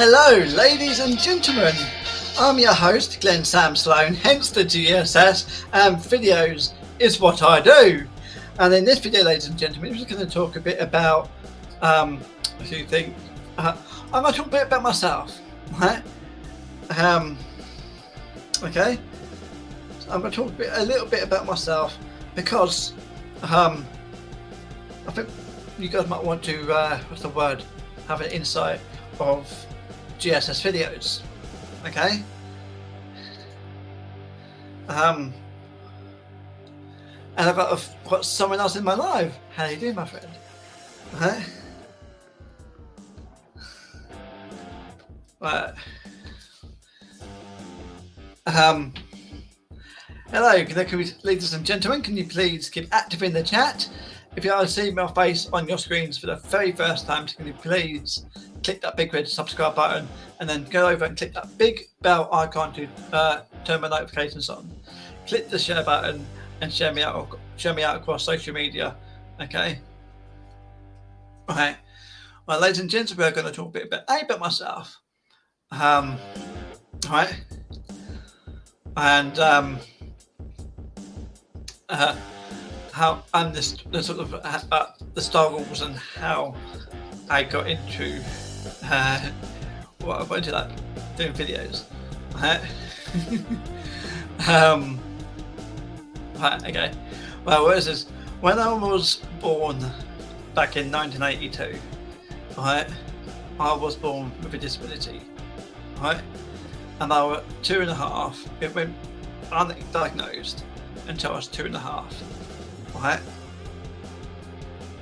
Hello, ladies and gentlemen. I'm your host, Glenn Sam Sloan, hence the GSS, and videos is what I do. And in this video, ladies and gentlemen, I'm just going to talk a bit about a few things. I'm going to talk a bit about myself, right? Okay. So I'm going to talk a little bit about myself because I think you guys might want to, have an insight of GSS videos. Okay. And I've got someone else in my life. How you doing, my friend? Okay. Right. Hello, ladies and gentlemen, can you please keep active in the chat? If you are seeing my face on your screens for the very first time, can you please click that big red subscribe button and then go over and click that big bell icon to turn my notifications on. Click the share button and share me out across social media. Okay. Okay. Well, ladies and gents, we're going to talk a bit about myself. Right. And how and the sort of the struggles and how I got into doing videos. Right. Right, okay. Well, what is this? When I was born back in 1982, right, I was born with a disability, right, and I was 2.5. It went undiagnosed until I was 2.5, right.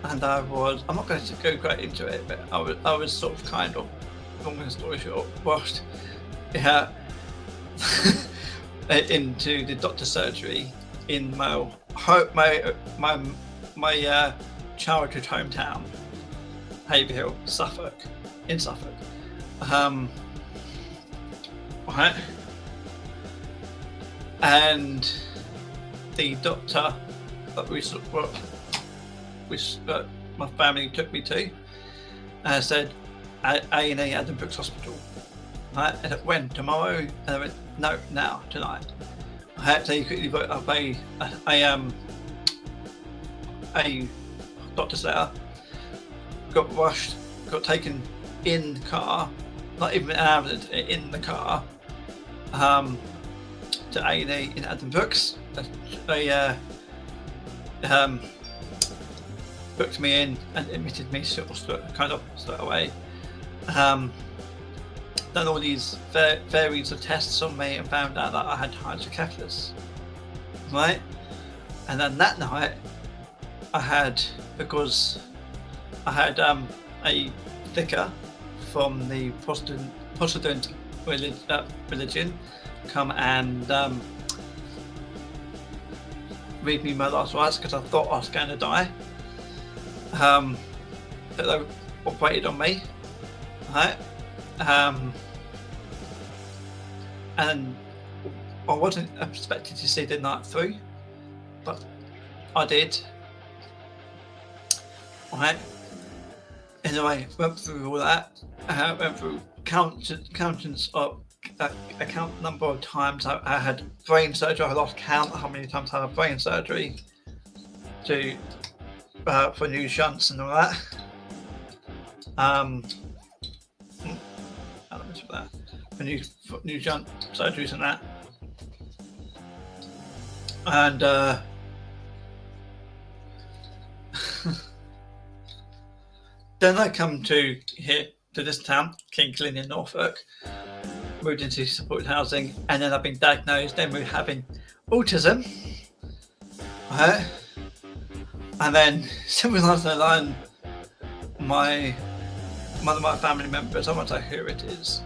And I'm not going to go great into it, but I was sort of kind of, long story short, rushed into the doctor's surgery in my childhood hometown, Haverhill, in Suffolk. Right. And the doctor that my family took me to said A&E Adam Brooks Hospital. Right, and it went tomorrow, and I went no, now, tonight. I had to quickly wrote up a doctor's letter. Got rushed, got taken in the car, not even an ambulance, in the car, to A&E in Adam Brooks. They booked me in and admitted me straight away. Done all these various of tests on me and found out that I had hydrocephalus, right? And then that night because I had a vicar from the Protestant religion come and read me my last rites because I thought I was going to die. But they operated on me, right? And I wasn't expected to see the night through, but I did. Right. Anyway, went through all that. Went through count number of times I had brain surgery. I lost count how many times I had brain surgery for new shunts and all that. For new shunt surgeries and that. And then I come to this town, Kingsland in Norfolk, moved into supported housing, and then I've been diagnosed then with having autism. Right? And then somewhere along the line, one of my family members, I won't say who it is,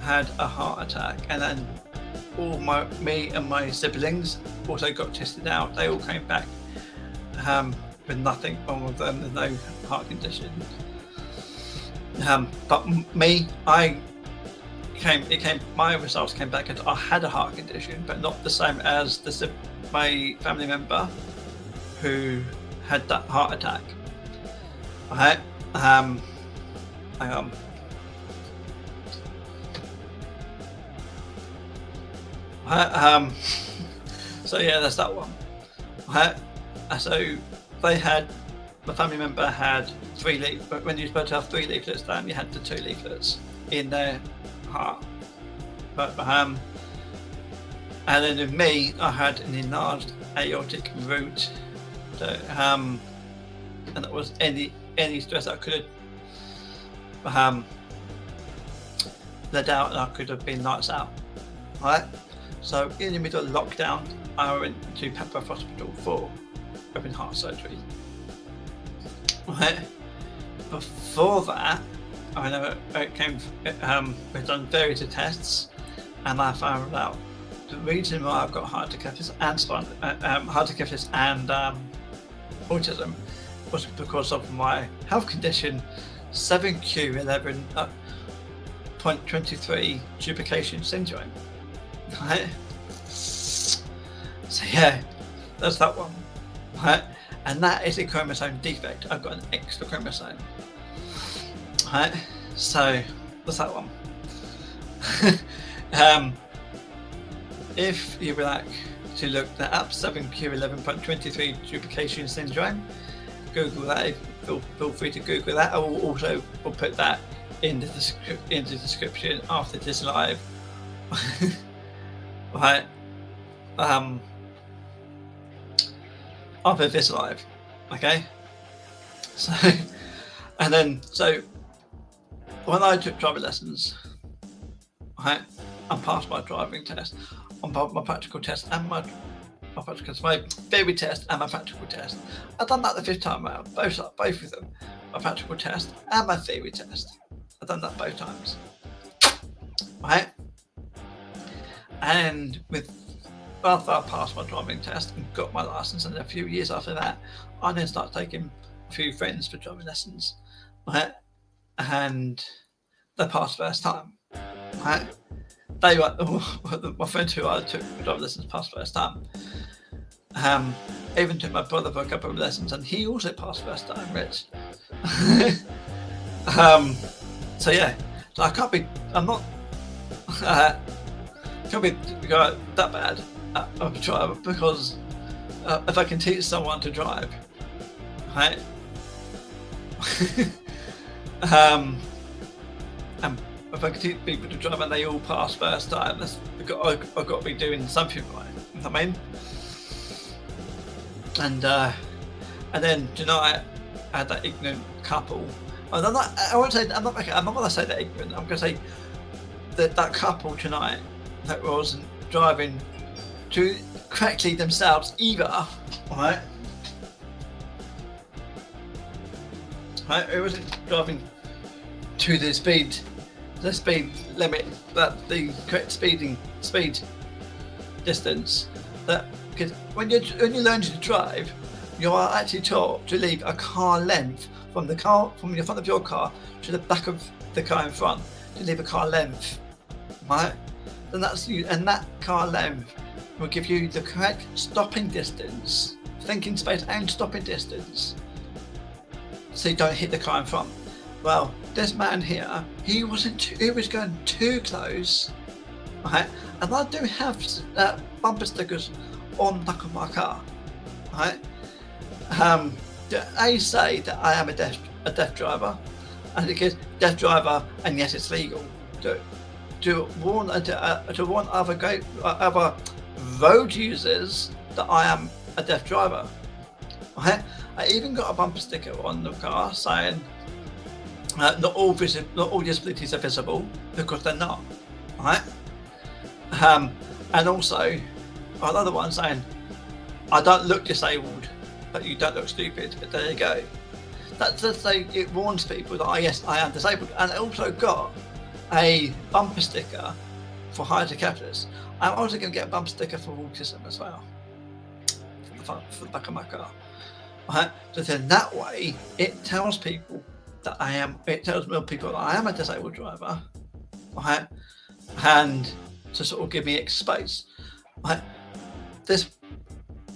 had a heart attack, and then me and my siblings also got tested out. They all came back with nothing wrong with them. There's no heart condition. But me, my results came back and I had a heart condition, but not the same as my family member who had that heart attack. Right. So yeah, that's that one. So they had, the family member had 3 leaflets. When you're supposed to have 3 leaflets down, you had the 2 leaflets in their heart. But and then with me, I had an enlarged aortic root. So, and that was any stress that could have led out, and I could have been lights out. Right. So in the middle of lockdown, I went to Pepper Hospital for open heart surgery. Right. Before that, I know it came. We've done various tests, and I found out the reason why I've got hydrocephalus and autism was because of my health condition 7q11.23 duplication syndrome. Right. So yeah, that's that one. Right. And that is a chromosome defect. I've got an extra chromosome. Right. So that's that one. If you would like to look that up, 7q11.23 duplication syndrome, Google that. Feel free to Google that. I will also put that in the description after this live. Right. After this live. Okay. So, and then when I took driving lessons, right, I passed my driving test, on my practical test and my theory test and my practical test. I've done that the 5th time around, both of them, my practical test and my theory test. I've done that both times. Right? And after I passed my driving test and got my license, and a few years after that, I then started taking a few friends for driving lessons. Right? And they passed first time. Right? They were my friends who I took for driving lessons passed first time. Even took my brother for a couple of lessons, and he also passed first time, Rich. So yeah, so can't be that bad of a driver, because if I can teach someone to drive, right? And if I can teach people to drive and they all pass first time, I've got to be doing something right. You know what I mean? And then tonight I had that ignorant couple. And I'm not going to say that ignorant. I'm going to say that couple tonight that wasn't driving to correctly themselves either. Right? It wasn't driving to the speed limit, that the correct speed distance. That because when you learn to drive, you are actually taught to leave a car length from the front of your car to the back of the car in front, to leave a car length, right? And that car length will give you the correct stopping distance, thinking space and stopping distance, so you don't hit the car in front. Well, this man here, he was going too close, right? And I do have bumper stickers on the back of my car, right? They say that I am a deaf driver, and it is deaf driver, and yes, it's legal to warn other road users that I am a deaf driver. Right? I even got a bumper sticker on the car saying not all disabilities are visible, because they're not. Right? And also another one saying, I don't look disabled, but you don't look stupid. But there you go. That's just it warns people that yes, I am disabled. And I also got a bumper sticker for hydrocephalus. I'm also going to get a bumper sticker for autism as well, for the back of my car. Right? So then that way it tells people that it tells more people that I am a disabled driver, right? And to sort of give me extra space. Right? This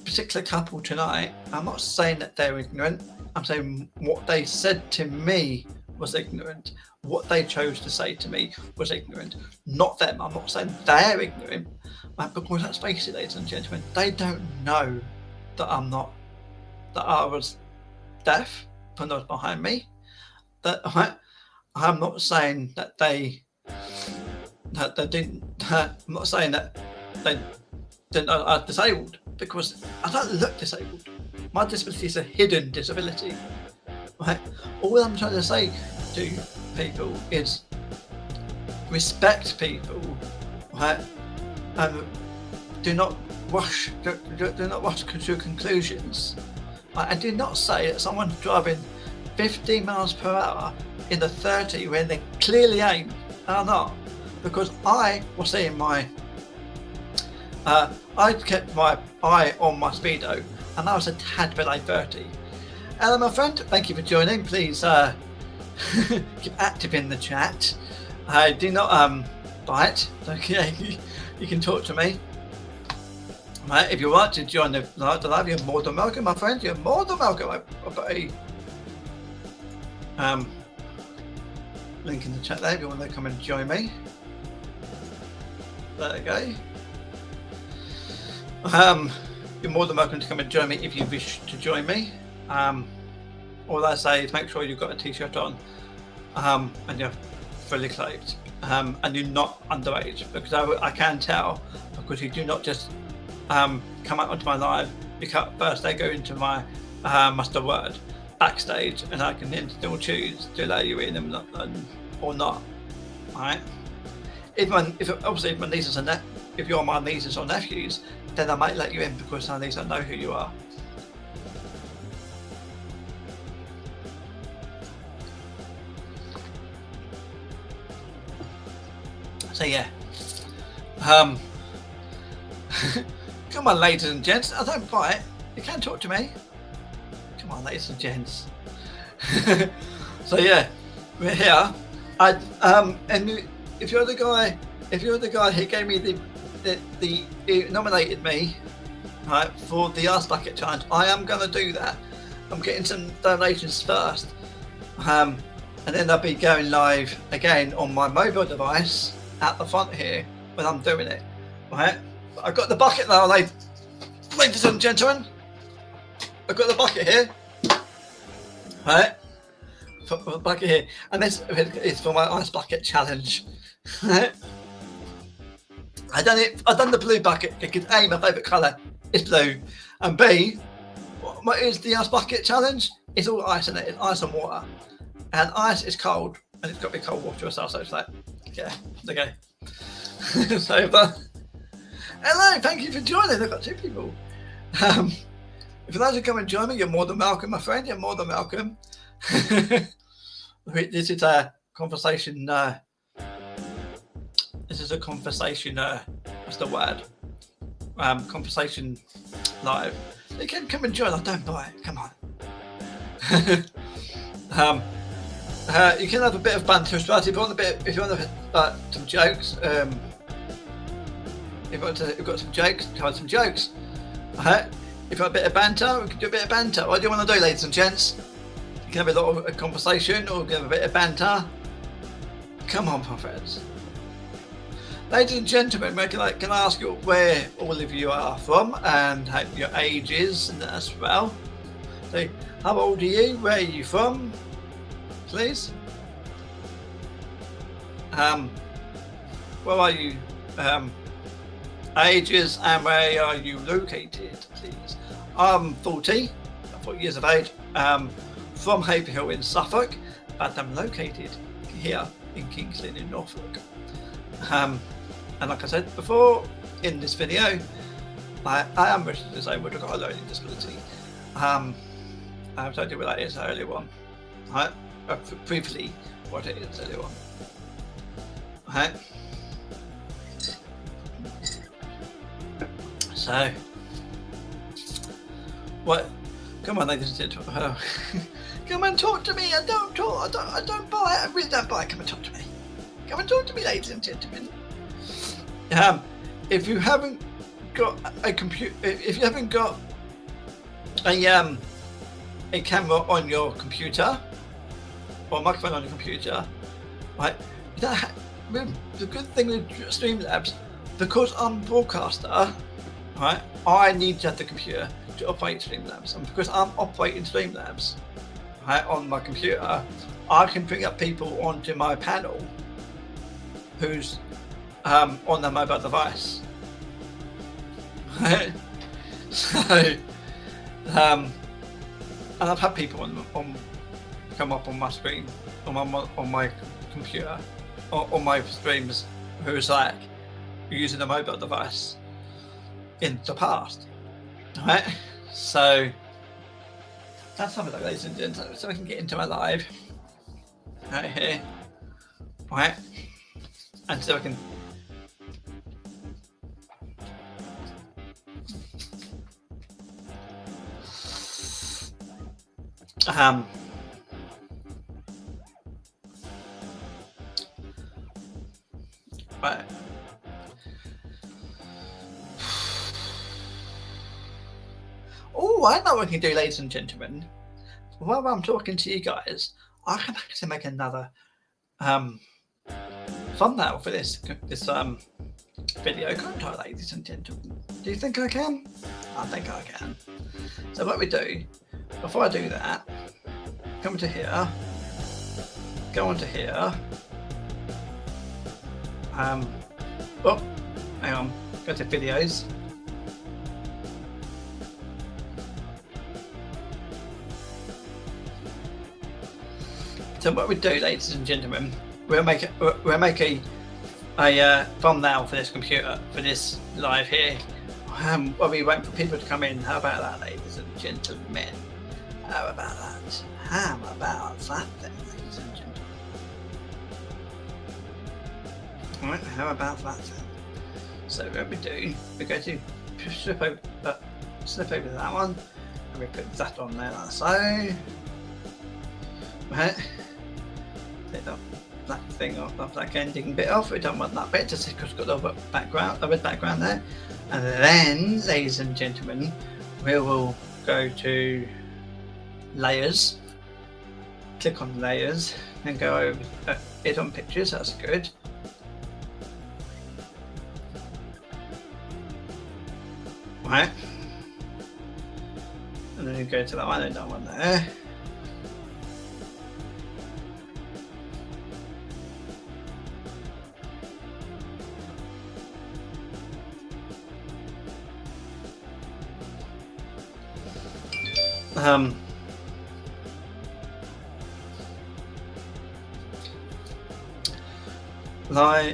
particular couple tonight, I'm not saying that they're ignorant. I'm saying what they said to me was ignorant. What they chose to say to me was ignorant. Not them. I'm not saying they're ignorant. Because let's face it, ladies and gentlemen, they don't know that I was deaf from those behind me. That I'm not saying that they didn't. I'm not saying that they didn't know I was disabled, because I don't look disabled. My disability is a hidden disability. Right? All I'm trying to say to people is respect people, right? And do not rush to conclusions. Right? And do not say that someone's driving 15 miles per hour in the 30 when they clearly are not. Because I was seeing I kept my eye on my speedo, and I was a tad below 30. Hello, my friend. Thank you for joining. Please keep active in the chat. Do not bite. Okay, you can talk to me. Right, if you want to join the live, you're more than welcome, my friend. You're more than welcome. I've got a link in the chat there if you want to come and join me. There you go. You're more than welcome to come and join me if you wish to join me. All I say is make sure you've got a t-shirt on, and you're fully clothed, and you're not underage, because I can tell, because you do not just come out onto my live. First they go into my muster word backstage, and I can then still choose to allow you in or not. Right? If my nieces and if you're my nieces or nephews, then I might let you in, because some of these don't know who you are. So yeah, come on, ladies and gents. I don't bite. You can talk to me. Come on, ladies and gents. So yeah, we're here. And if you're the guy who gave me who nominated me, right, for the Ask Bucket Challenge, I am gonna do that. I'm getting some donations first, and then I'll be going live again on my mobile device at the front here when I'm doing it. Right, I've got the bucket now, ladies and gentlemen. I've got the bucket here. Right, put the bucket here, and this is for my Ice Bucket Challenge. Right. I've done the blue bucket because A, my favourite colour is blue, and B, what is the Ice Bucket Challenge? It's all ice in it. It's ice and water, and ice is cold, and it's got to be cold water as well. So it's like, yeah, okay. So, hello, thank you for joining. I've got two people. If you'd like to come and join me, you're more than welcome, my friend. You're more than welcome. This is a conversation. This is a conversation. What's the word? Conversation live. You can come and join. I don't buy it. Come on. You can have a bit of banter as well. If you want some jokes. If you've got some jokes, have some jokes. If you want a bit of banter, we can do a bit of banter. What do you want to do, ladies and gents? You can have a little conversation, or give a bit of banter. Come on, my friends. Ladies and gentlemen, can I ask you where all of you are from and your ages and that as well? So, how old are you? Where are you from? Please. Where are you? Ages and where are you located, please? I'm 40 years of age, from Haverhill in Suffolk, but I'm located here in King's Lynn in Norfolk. And like I said before in this video, I am registered disabled. I've got a learning disability. I told you what that is earlier on. Right? Briefly, what it is earlier on. Right? So, what? Come on, ladies and gentlemen. Come and talk to me. I don't buy it. I really don't buy it. Come and talk to me. Come and talk to me, ladies and gentlemen. If you haven't got a computer, if you haven't got a camera on your computer or a microphone on your computer, right? The good thing with Streamlabs, because I'm a broadcaster, right, I need to have the computer to operate Streamlabs, and because I'm operating Streamlabs, right, on my computer, I can bring up people onto my panel who's on their mobile device. Right? So, and I've had people on come up on my screen, on my computer, on my streams, who's like using a mobile device in the past, right? So that's something, like, ladies and gentlemen. So we can get into my live right here, right? And so I can right. Oh, I know what we can do, ladies and gentlemen. While I'm talking to you guys, I can actually make another thumbnail for this video, can't I, ladies and gentlemen? Do you think I can? I think I can. So what we do, before I do that, come to here, go onto here, oh, hang on, go to videos. So what we do, ladies and gentlemen, we'll make a thumbnail for this computer, for this live here. While we wait for people to come in. How about that, ladies and gentlemen? How about that? How about that then, ladies and gentlemen? Alright, how about that then? So what we do, we go to slip over that one, and we put that on there like so. Right. Take that thing off, that ending bit off. We don't want that bit, just because it's got a red background there. And then, ladies and gentlemen, we will go to layers, click on layers, and go over it on pictures. That's good. Right. And then you go to that one and that one there.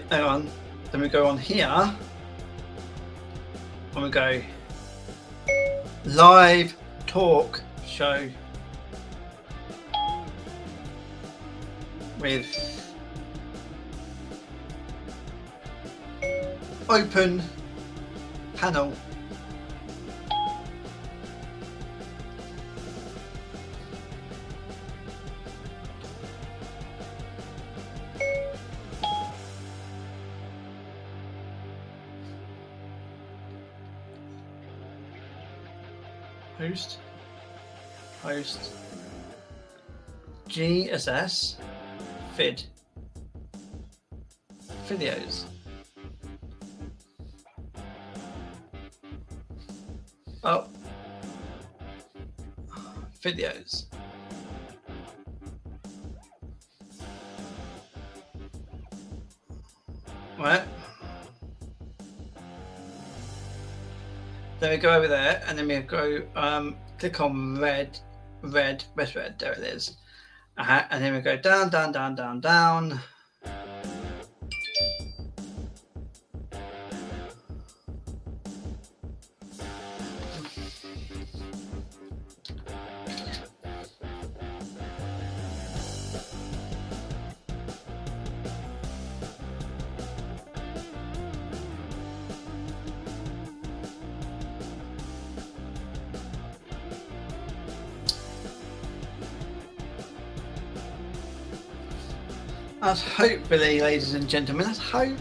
Hang on, then we go on here, and we go live talk show with open panel. Host GSS videos. Oh, videos. Right. Then we go over there, and then we go click on red. There it is. And then we go down. Let's hopefully, ladies and gentlemen, let's hope.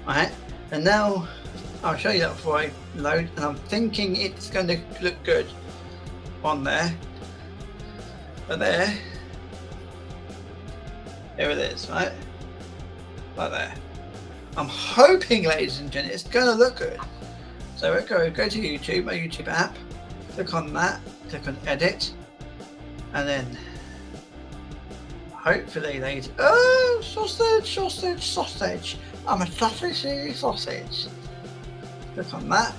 Right, and now I'll show you that before I load, and I'm thinking it's going to look good on there. But here it is, right? Like there. I'm hoping, ladies and gentlemen, it's going to look good. So we'll go to YouTube, my YouTube app, click on that, click on edit, and then hopefully, ladies. Oh, sausage! I'm a sausage. Click on that.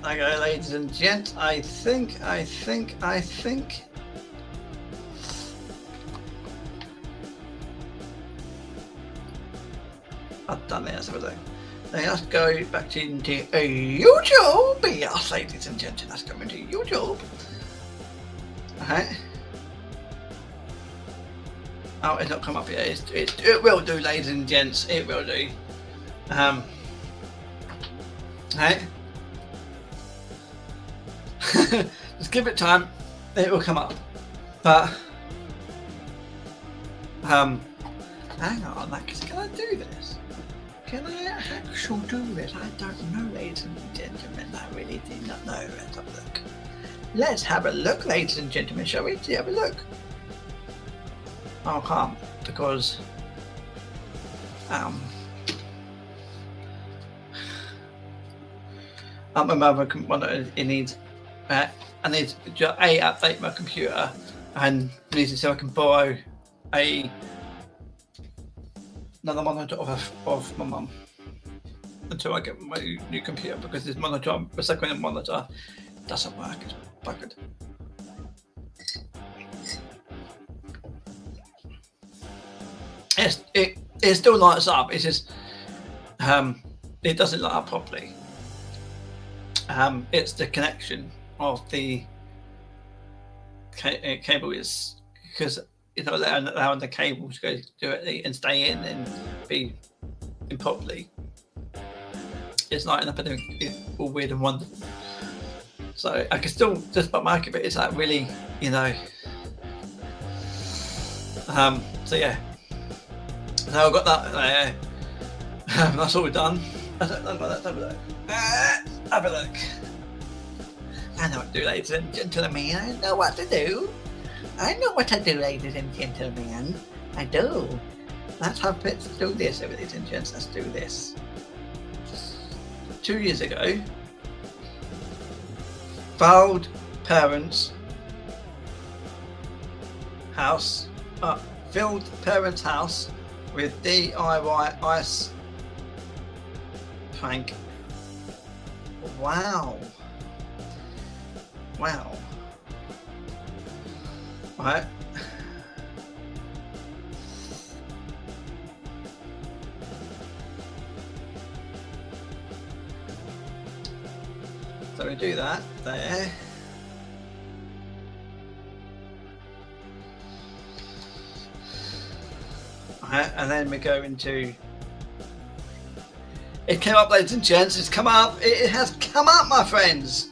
Okay, ladies and gents, I think. I've done it, let's have a look. Let's go back into YouTube. Yes, ladies and gentlemen, let's go into YouTube. Okay. Oh, it's not come up yet. It will do, ladies and gents. It will do. Okay. Just give it time. It will come up. But hang on, can I do this? Can I actually do this? I don't know, ladies and gentlemen. I really do not know. Let's have a look. Let's have a look, ladies and gentlemen, shall we? Have a look. Oh, I can't because my mother it needs. I need to update my computer and need to see if I can borrow another monitor of my mum until I get my new computer, because this monitor, the second monitor, doesn't work. It's buggered. It still lights up. It's just it doesn't light up properly. It's the connection of the cable is, because it's not allowing the cable to go directly and stay in and be improperly. It's lighting up and it's all weird and wonderful. So I can still just about make it, but it's like really, so yeah. So I've got that there. That's all done. Let's have a look. Have a look. I know what to do, ladies and gentlemen. I know what to do. Ladies and gentlemen. I do. Let's do this, ladies and gents. Let's do this. 2 years ago, failed parents' house, filled parents' house with DIY ice prank. Wow. Right. So we do that there. Right, and then we go into. It came up, ladies and gents. It's come up. It has come up, my friends.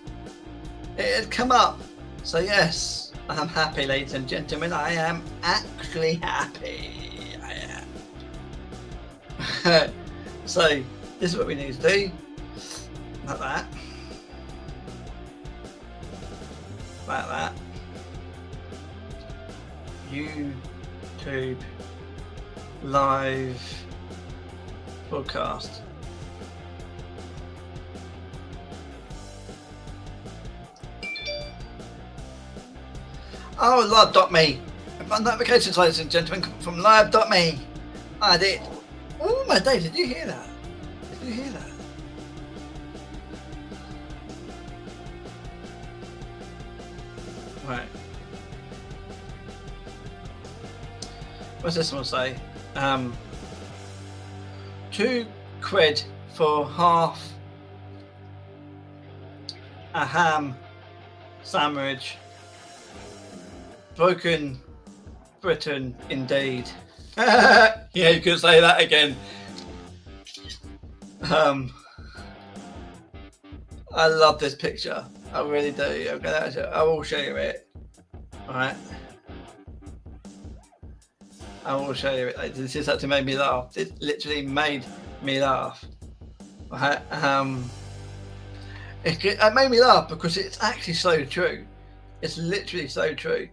It has come up. So yes, I'm happy, ladies and gentlemen. I am actually happy. I am. So this is what we need to do. Like that. Like that. YouTube live broadcast. Oh, live.me. My notifications, ladies and gentlemen, come from live.me. I did. Oh my days, did you hear that? Did you hear that? Right. What's this one say? 2 quid for half a ham sandwich. Broken Britain, indeed. Yeah, you could say that again. I love this picture. I really do. I will show you it. Alright. I will show you it. This just actually made me laugh. It literally made me laugh. Alright. It made me laugh because it's actually so true. It's literally so true.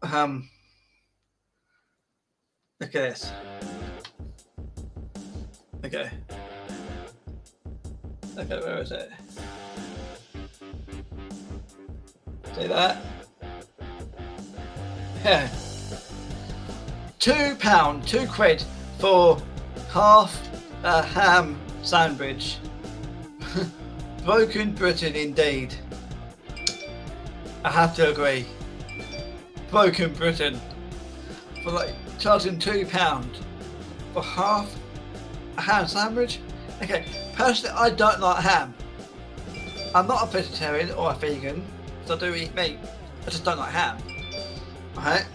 Look at this. Okay. Okay, where is it? See that? Yeah. £2, £2 for half a ham sandwich. Broken Britain indeed. I have to agree. Broken Britain. For like charging £2 for half a ham sandwich. Okay, personally I don't like ham. I'm not a vegetarian or a vegan, so I do eat meat. I just don't like ham. Right?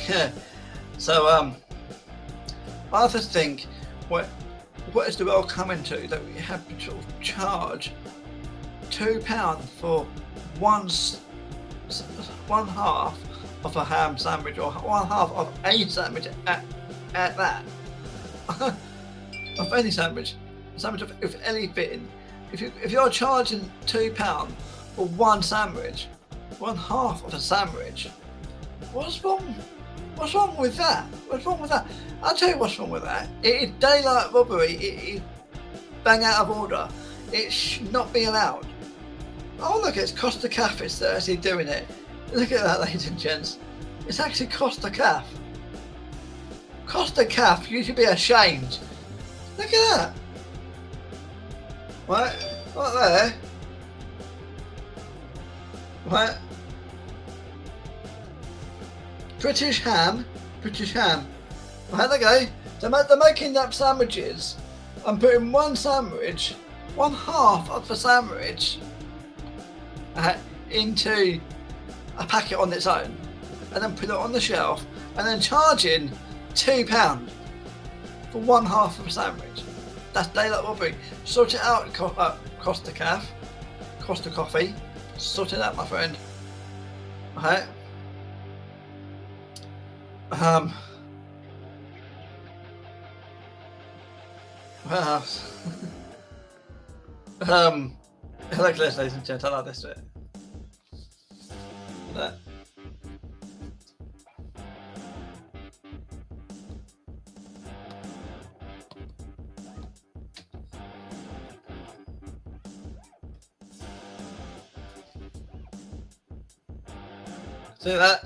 Yeah. So I just think what is the world coming to that we have to sort of charge £2 for one half of a ham sandwich or one half of a sandwich at that. Of any sandwich, a sandwich of any fitting. If you're charging £2 for one sandwich, one half of a sandwich, what's wrong? What's wrong with that? What's wrong with that? I'll tell you what's wrong with that. It is daylight robbery. It is bang out of order. It should not be allowed. Oh look, it's Costa Calf is actually doing it. Look at that, ladies and gents. It's actually Costa Calf. Costa Calf, you should be ashamed. Look at that. Right there. Right. British ham. Right, there you go. They're making up sandwiches. I'm putting one sandwich, one half of the sandwich into a packet on its own, and then put it on the shelf, and then charging £2 for one half of a sandwich. That's daylight robbery. Sort it out, Costa Calf, Costa Coffee. Sort it out, my friend. Alright. What else? Look at this, ladies and gents. I like this bit. That. See that?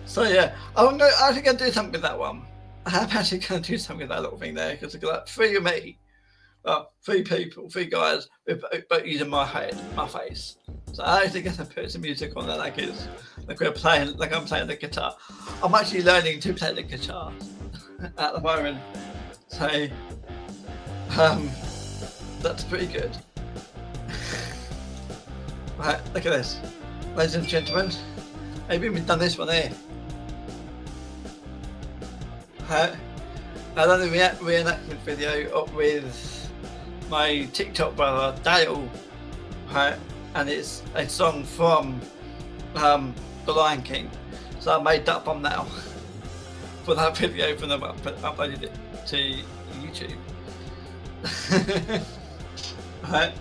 So yeah, I'm actually going to do something with that one. I'm actually going to do something with that little thing there because it's like 3 of me, well, 3 people, 3 guys, but using my head, my face. So I actually going to put some music on that, like I'm playing the guitar. I'm actually learning to play the guitar at the moment. So that's pretty good. Right, look at this, ladies and gentlemen. I've even done this one here. I done a reenactment video with my TikTok brother Dale, and it's a song from The Lion King. So I made that thumbnail for that video for them, uploaded it to YouTube. Right.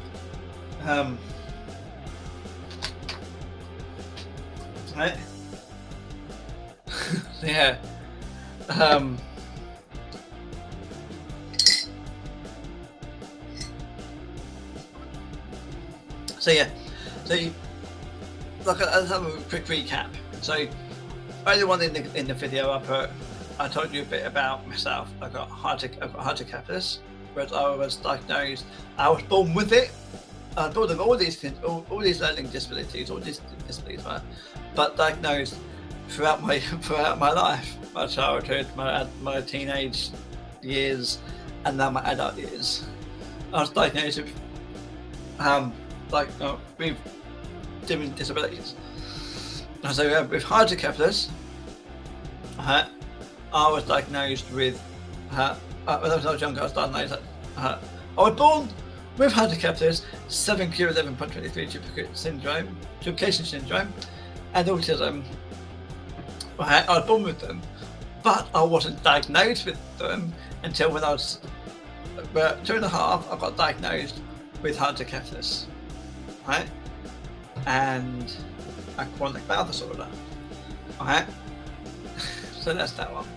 Right. So yeah. So yeah, look, let's have a quick recap. So earlier on in the video, I told you a bit about myself. I've got hydrocephalus, whereas I was diagnosed. I was born with it. I was born with all these learning disabilities, right? But diagnosed throughout my life, my childhood, my teenage years, and now my adult years. I was diagnosed with with different disabilities. So with hydrocephalus, I was diagnosed with when I was younger. I was diagnosed. I was born with hydrocephalus, 7q11.23 duplication syndrome, and autism. Right, I was born with them, but I wasn't diagnosed with them until when I was about 2.5. I got diagnosed with hydrocephalus, right, and a chronic bowel disorder, right. So that's that one,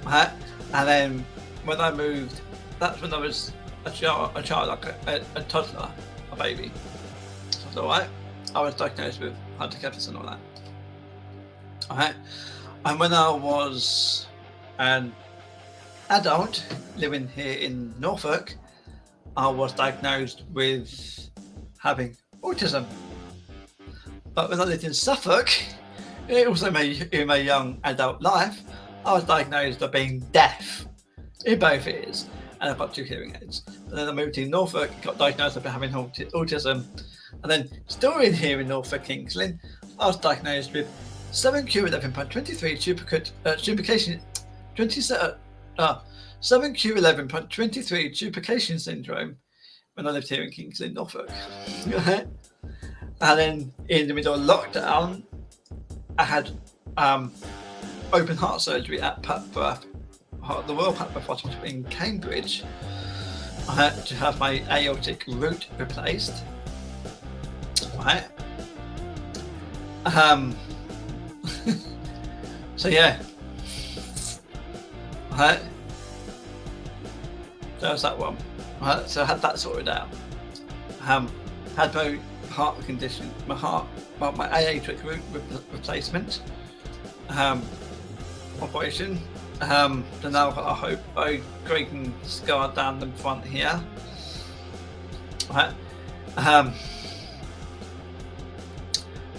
right. And then when I moved, that's when I was a child, like a toddler, a baby. So alright, I was diagnosed with hydrocephalus and all that. Alright, and when I was an adult living here in Norfolk, I was diagnosed with having autism. But when I lived in Suffolk, in my young adult life, I was diagnosed of being deaf in both ears, and I've got 2 hearing aids. And then I moved to Norfolk, got diagnosed with having autism, and then still in here in Norfolk, Kings Lynn, I was diagnosed with 7q11.23 duplication 7q11.23 duplication syndrome when I lived here in Kings Lynn, Norfolk. And then in the middle of lockdown, I had open heart surgery at Papworth, the Royal Papworth Hospital in Cambridge. I had to have my aortic root replaced. Right. So yeah. Right. That was that one. Right. So I had that sorted out. Had my heart condition, my aortic root replacement operation. Then now I've got a gaping scar down the front here. Right.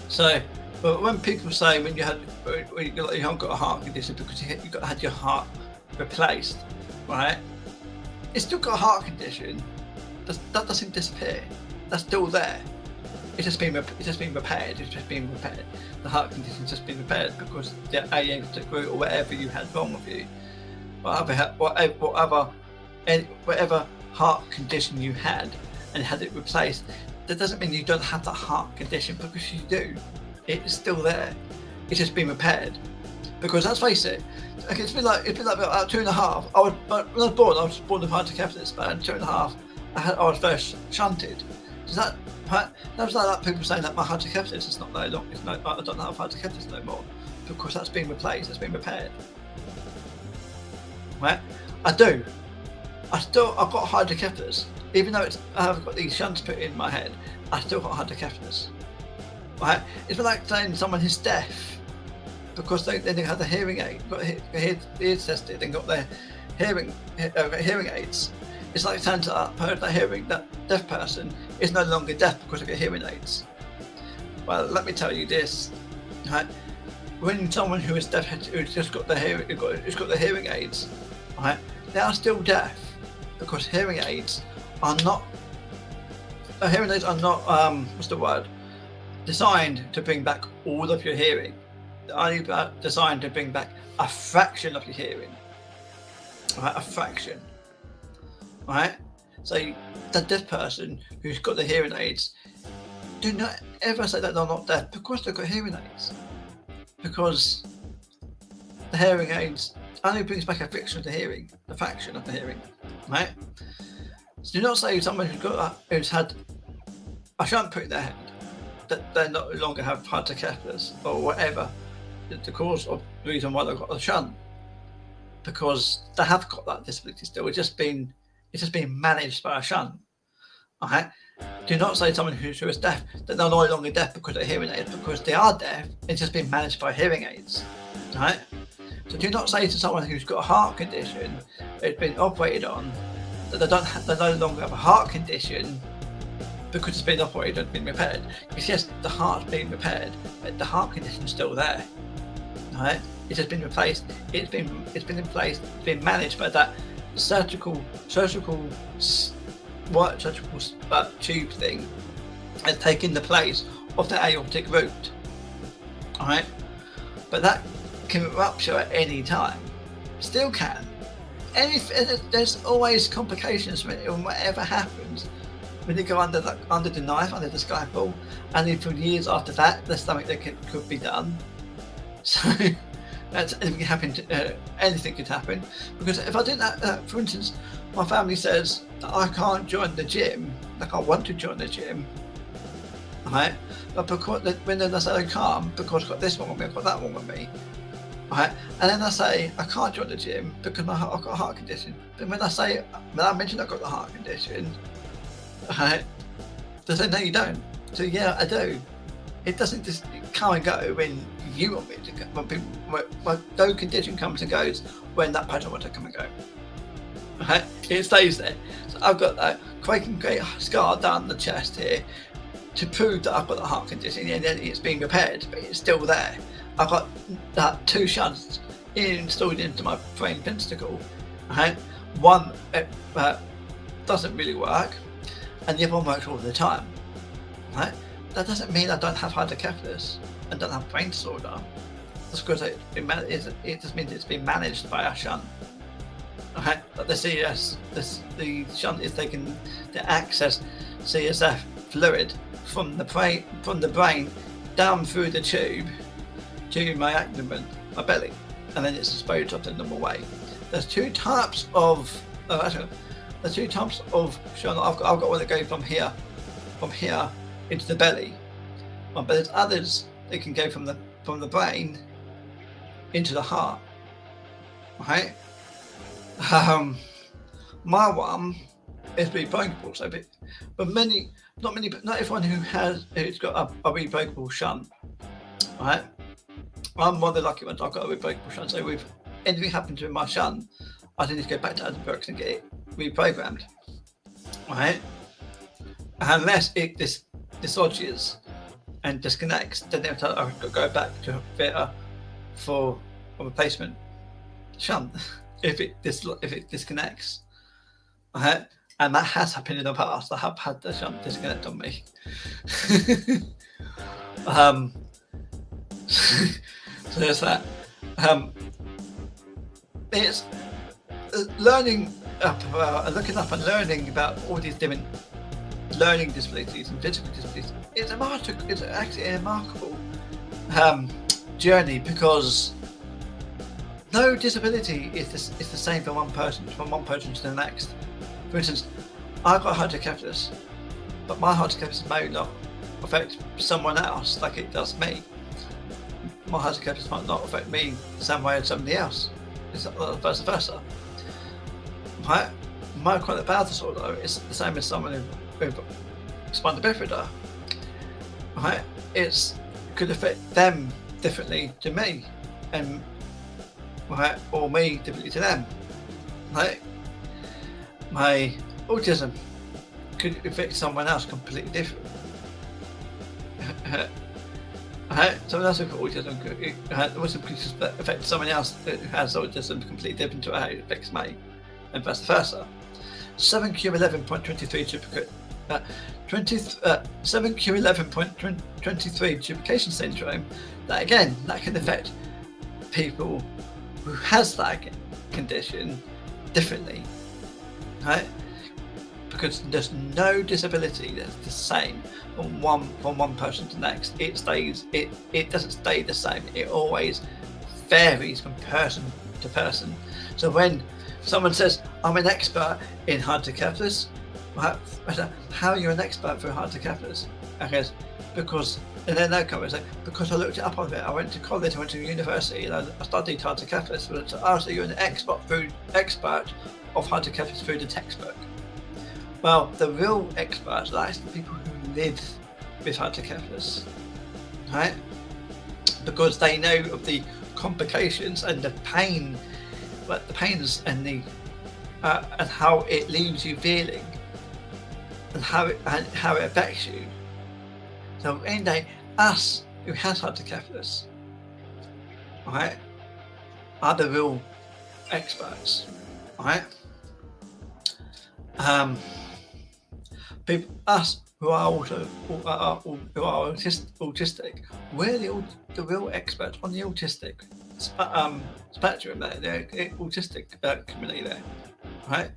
So, but when people say when you haven't got a heart condition because you had your heart replaced, right? It's still got a heart condition. That doesn't disappear. That's still there. It's just been repaired. It's just been repaired. The heart condition's just been repaired because the aortic root or whatever you had wrong with you, whatever heart condition you had and had it replaced, that doesn't mean you don't have that heart condition, because you do. It's still there. It's just been repaired. Because let's face it, it's been like about 2.5. When I was born with hydrocephalus, but at 2.5, I was first shunted. Does that was like people saying that my hydrocephalus is not no longer. I don't have hydrocephalus no more because that's been replaced. It's been repaired. Right? I do. I've got hydrocephalus, even though I have got these shunts put in my head. I still got hydrocephalus. Right? It's like saying someone who's deaf because they didn't have the hearing aid, got ears tested, and got their hearing aids. It's like saying that deaf person is no longer deaf because of your hearing aids. Well, let me tell you this, right? When someone who is deaf, who's just got the hearing aids, right? They are still deaf because hearing aids are not. Designed to bring back all of your hearing. They're only designed to bring back a fraction of your hearing. Right, a fraction. Right? So the deaf person who's got the hearing aids, do not ever say that they're not deaf because they've got hearing aids. Because the hearing aids only brings back a fraction of the hearing, right? So do not say someone who's had a shunt put in their head that they no longer have hydrocephalus or whatever the cause or the reason why they've got the shunt, because they have got that disability still. It's just been managed by a shunt. Okay? Do not say someone who is deaf that they're no longer deaf because they're hearing aids, because they are deaf. It's just been managed by hearing aids. Right? So do not say to someone who's got a heart condition that's been operated on that they no longer have a heart condition because it's been operated and been repaired. Because yes, the heart's been repaired, but the heart condition's still there. Right? It's just been replaced. It's been in place. It's been managed by that surgical tube thing, and taking the place of the aortic root. All right, but that can rupture at any time. Still can. There's always complications when whatever happens. When they go under the knife, under the scalpel, and then for years after that, there's something that could be done. So anything could happen. Because if I do that, for instance, my family says that I can't join the gym, like I want to join the gym, right? But because when then I say I can't because I've got this one with me, I've got that one with me, right? And then I say I can't join the gym because I've got a heart condition. But when I mention I've got the heart condition, right? They say no, you don't. So yeah, I do. It doesn't just come and go when you want me to go. When no condition comes and goes when that person wants to come and go. Right? It stays there. So I've got that great scar down the chest here to prove that I've got a heart condition, and then it's being repaired, but it's still there. I've got that 2 shunts installed into my brain pentacle. Right? One doesn't really work, and the other one works all the time. Right? That doesn't mean I don't have hydrocephalus and don't have brain disorder. Just because it just means it's being managed by a shunt. Okay, but the CSF, the shunt is taking to access CSF fluid from the brain down through the tube to my abdomen, my belly, and then it's disposed of the normal way. There's 2 types of shunt. I've got one that goes from here into the belly, but there's others that can go from the brain into the heart. Right? My one is rebreakable, but not everyone who's got a rebreakable shunt, right? I'm one of the lucky ones. I've got a rebreakable shunt, so if anything happened to my shunt, I need to go back to Edinburgh and get it reprogrammed, right? Unless it dislodges and disconnects, then I've got to go back to a fitter for a replacement shunt if it disconnects. Right? And that has happened in the past. I have had the shunt disconnect on me. So there's that. It's learning looking up and learning about all these different learning disabilities and physical disabilities. It's actually a remarkable journey, because no disability is the same from one person to the next. For instance, I've got hydrocephalus, but my hydrocephalus may not affect someone else like it does me. My hydrocephalus might not affect me the same way as somebody else. It's not vice versa. My myoclonic bowel disorder is the same as someone who's spina bifida. Right? It could affect them differently to me, and right, or me differently to them. Right? My autism could affect someone else completely different. Someone else who's got autism could affect someone else who has autism completely different to how it affects me, and vice versa. 7q11.23 duplicate 7q11.23 duplication syndrome. That can affect people who has that condition differently, right? Because there's no disability that's the same from one person to the next. It doesn't stay the same. It always varies from person to person. So when someone says, I'm an expert in hydrocephalus, how are you an expert for hydrocephalus? Okay, because, and then they come and say, because I looked it up on it, I went to college, I went to university, and I studied hydrocephalus. So you're an expert of hydrocephalus through the textbook. Well, the real experts are actually people who live with hydrocephalus, right? Because they know of the complications and the pain, but the pains and the and how it leaves you feeling, and how it affects you. So in day, us who has hydrocephalus, right, are the real experts, right? Us who are autistic, we're the real experts on the autistic spectrum there, the autistic community there, right?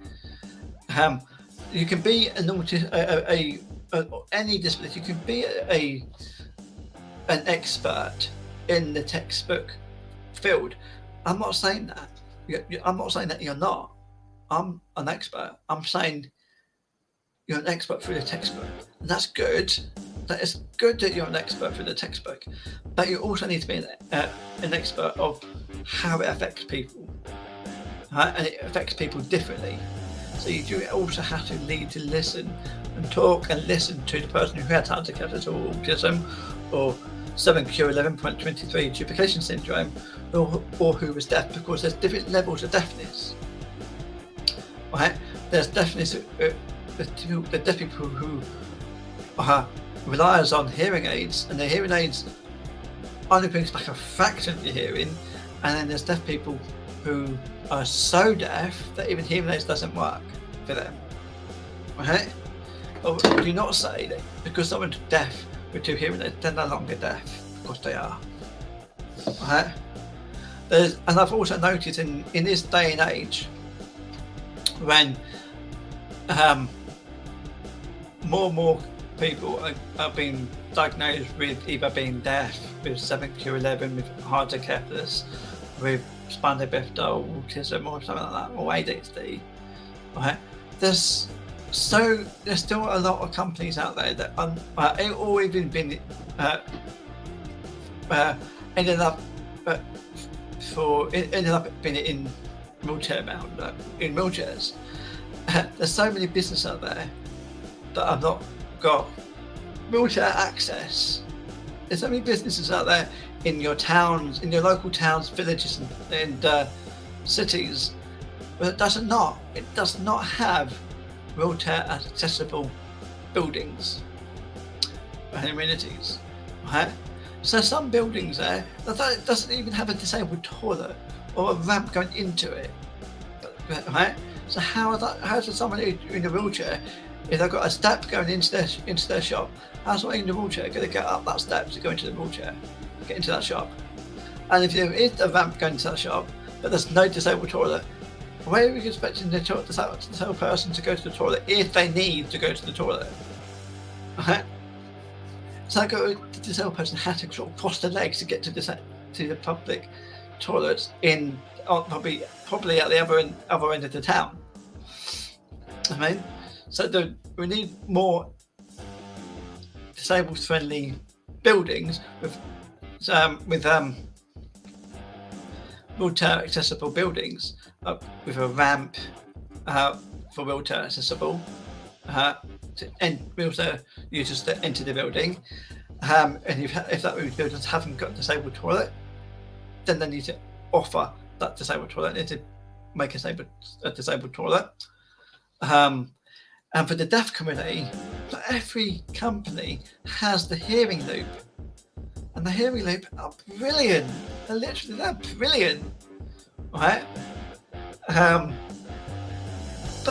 You can be an any disability. You can be an expert in the textbook field. I'm not saying that. I'm not saying that you're not. I'm an expert. I'm saying you're an expert through the textbook. And that's good. That is good that you're an expert through the textbook. But you also need to be an expert of how it affects people. Right? And it affects people differently. So you do also have to need to listen and talk and listen to the person who has handicaptors or autism or 7q11.23 duplication syndrome or who was deaf, because there's different levels of deafness. Right? There's deafness, the deaf people who relies on hearing aids, and the hearing aids only brings back a fraction of your hearing, and then there's deaf people who are so deaf that even hearing aids doesn't work for them. Right? Or do not say that because someone's deaf with 2 hearing aids, they're no longer deaf, because they are. Right? And I've also noticed in this day and age, when more and more people are being diagnosed with either being deaf, with 7q11, with hydrocephalus, with spina bifida, autism, or something like that, or ADHD. Right? There's still a lot of companies out there that or even been ended up being in wheelchairs. There's so many businesses out there that have not got wheelchair access. There's so many businesses out there in your towns, in your local towns, villages, and cities, but it does not have wheelchair accessible buildings and amenities. Right? So some buildings there that doesn't even have a disabled toilet or a ramp going into it. Right? So how does someone in a wheelchair, if they've got a step going into their shop, how's someone in a wheelchair going to get up that step to go into the wheelchair, get into that shop? And if there is a ramp going to that shop, but there's no disabled toilet, where are we expecting the disabled person to go to the toilet if they need to go to the toilet? Right? So the disabled person had to sort of cross their legs to get to the public toilets in probably at the other end of the town. I mean, so we need more disabled friendly buildings with wheelchair accessible buildings with a ramp for wheelchair accessible wheelchair users to enter the building. And if that buildings haven't got a disabled toilet, then they need to offer that disabled toilet. They need to make a disabled toilet. And for the deaf community, every company has the hearing loop. And the hearing loop are brilliant. They're brilliant. Right? But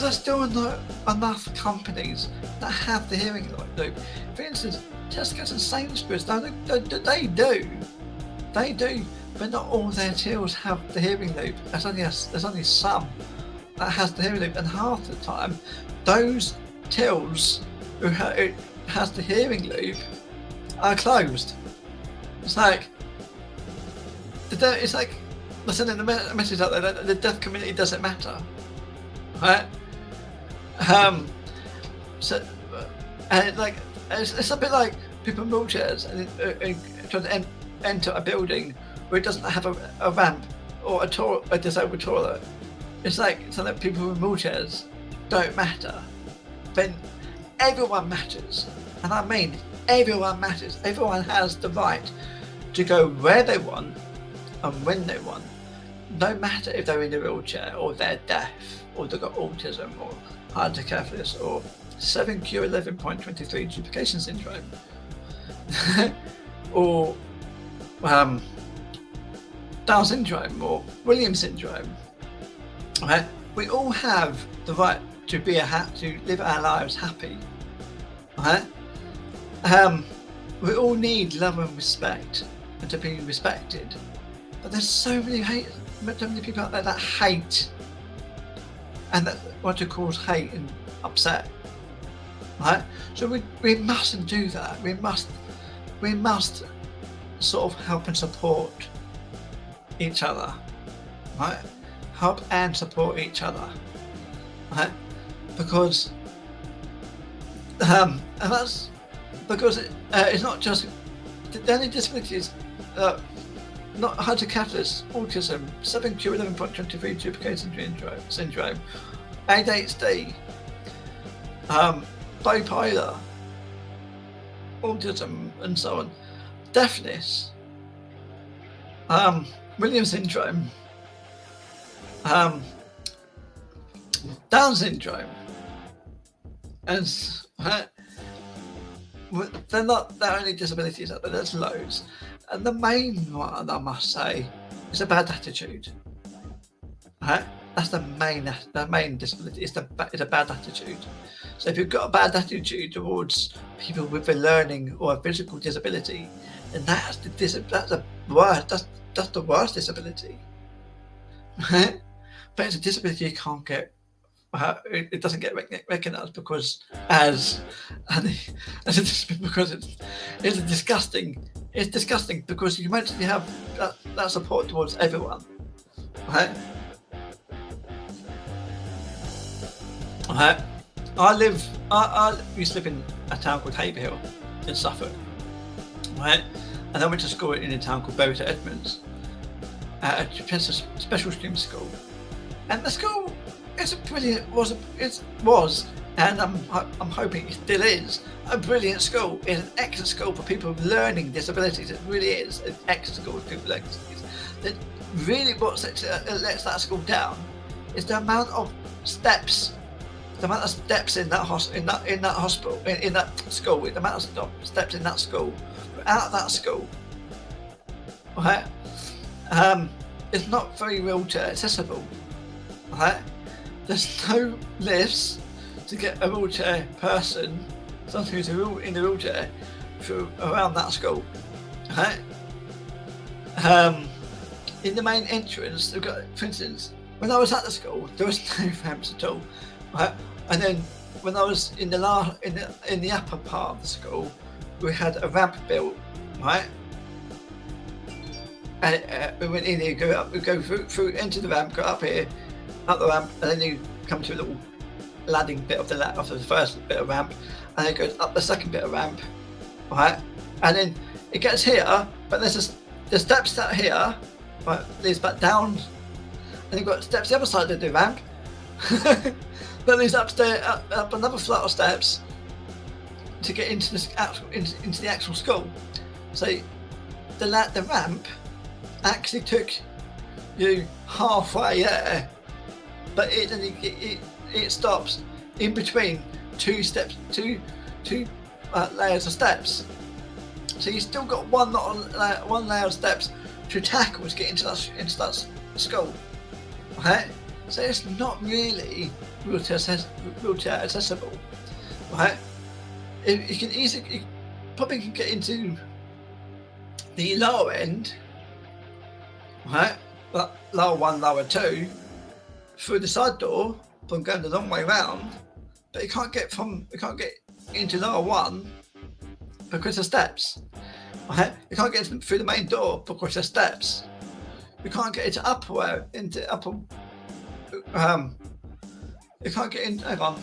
there's still not enough companies that have the hearing loop. For instance, Tesco's and Sainsbury's, they do, but not all their tills have the hearing loop. There's only some that has the hearing loop, and half the time, those tills who has the hearing loop are closed. It's like we're sending the message out there that the deaf community doesn't matter, right? So, and it's a bit like people in wheelchairs and trying to enter a building where it doesn't have a ramp or a disabled toilet. It's like so that people in wheelchairs don't matter. Then everyone matters, and I mean everyone matters. Everyone has the right to go where they want and when they want, no matter if they're in a wheelchair or they're deaf or they've got autism or hydrocephalus or 7q11.23 duplication syndrome or Down syndrome or Williams syndrome. Right? We all have the right to to live our lives happy. Right? We all need love and respect and to be respected. But there's so many people out there that hate and that want to cause hate and upset. Right? So we mustn't do that. We must sort of help and support each other, right? Help and support each other, right? Because and that's because it's not just the only disabilities, not hydrocephalus, autism, 7q11.23 duplicate syndrome, ADHD, bipolar, autism, and so on, deafness, Williams syndrome, Down syndrome, and they're not the only disabilities out there. There's loads, and the main one I must say is a bad attitude. That's the main disability. It's a bad attitude. So if you've got a bad attitude towards people with a learning or a physical disability, then that's the worst disability. Right? But it's a disability you can't get. It doesn't get recognised because because it's disgusting. It's disgusting because you meant to have that support towards everyone, right? Right. I used to live in a town called Haverhill in Suffolk, right? And I went to school in a town called Bury St Edmunds, at a special stream school, and the school was, and I'm hoping it still is, a brilliant school. It's an excellent school for people with learning disabilities. It really is an excellent school for people with learning disabilities. That really what lets that school down is the amount of steps. The amount of steps in that hospital, in that school, the amount of steps in that school, out of that school, right? It's not very wheelchair accessible, right? There's no lifts to get a wheelchair person, someone who's in a wheelchair, through around that school, right? In the main entrance, they've got, for instance, when I was at the school, there was no ramps at all. Right. And then when I was in the upper part of the school, we had a ramp built, right? And we went in here, we go through into the ramp, go up here, up the ramp, and then you come to a little landing bit of the first bit of ramp, and then it goes up the second bit of ramp, right? And then it gets here, but there's steps out here, right? Leads back down, and you've got steps the other side of the ramp. Then there's upstairs, up another flight of steps to get into the actual school. So the ramp actually took you halfway there, but it stops in between two layers of steps. So you still got one layer of steps to tackle to get into that school. Okay? So it's not really wheelchair accessible, right? You probably can get into the lower end, right? But lower 1, lower 2, through the side door from going the long way round. But you can't get into lower 1 because of steps, right? You can't get through the main door because of steps. You can't get into upper. You can't get in. Hang on.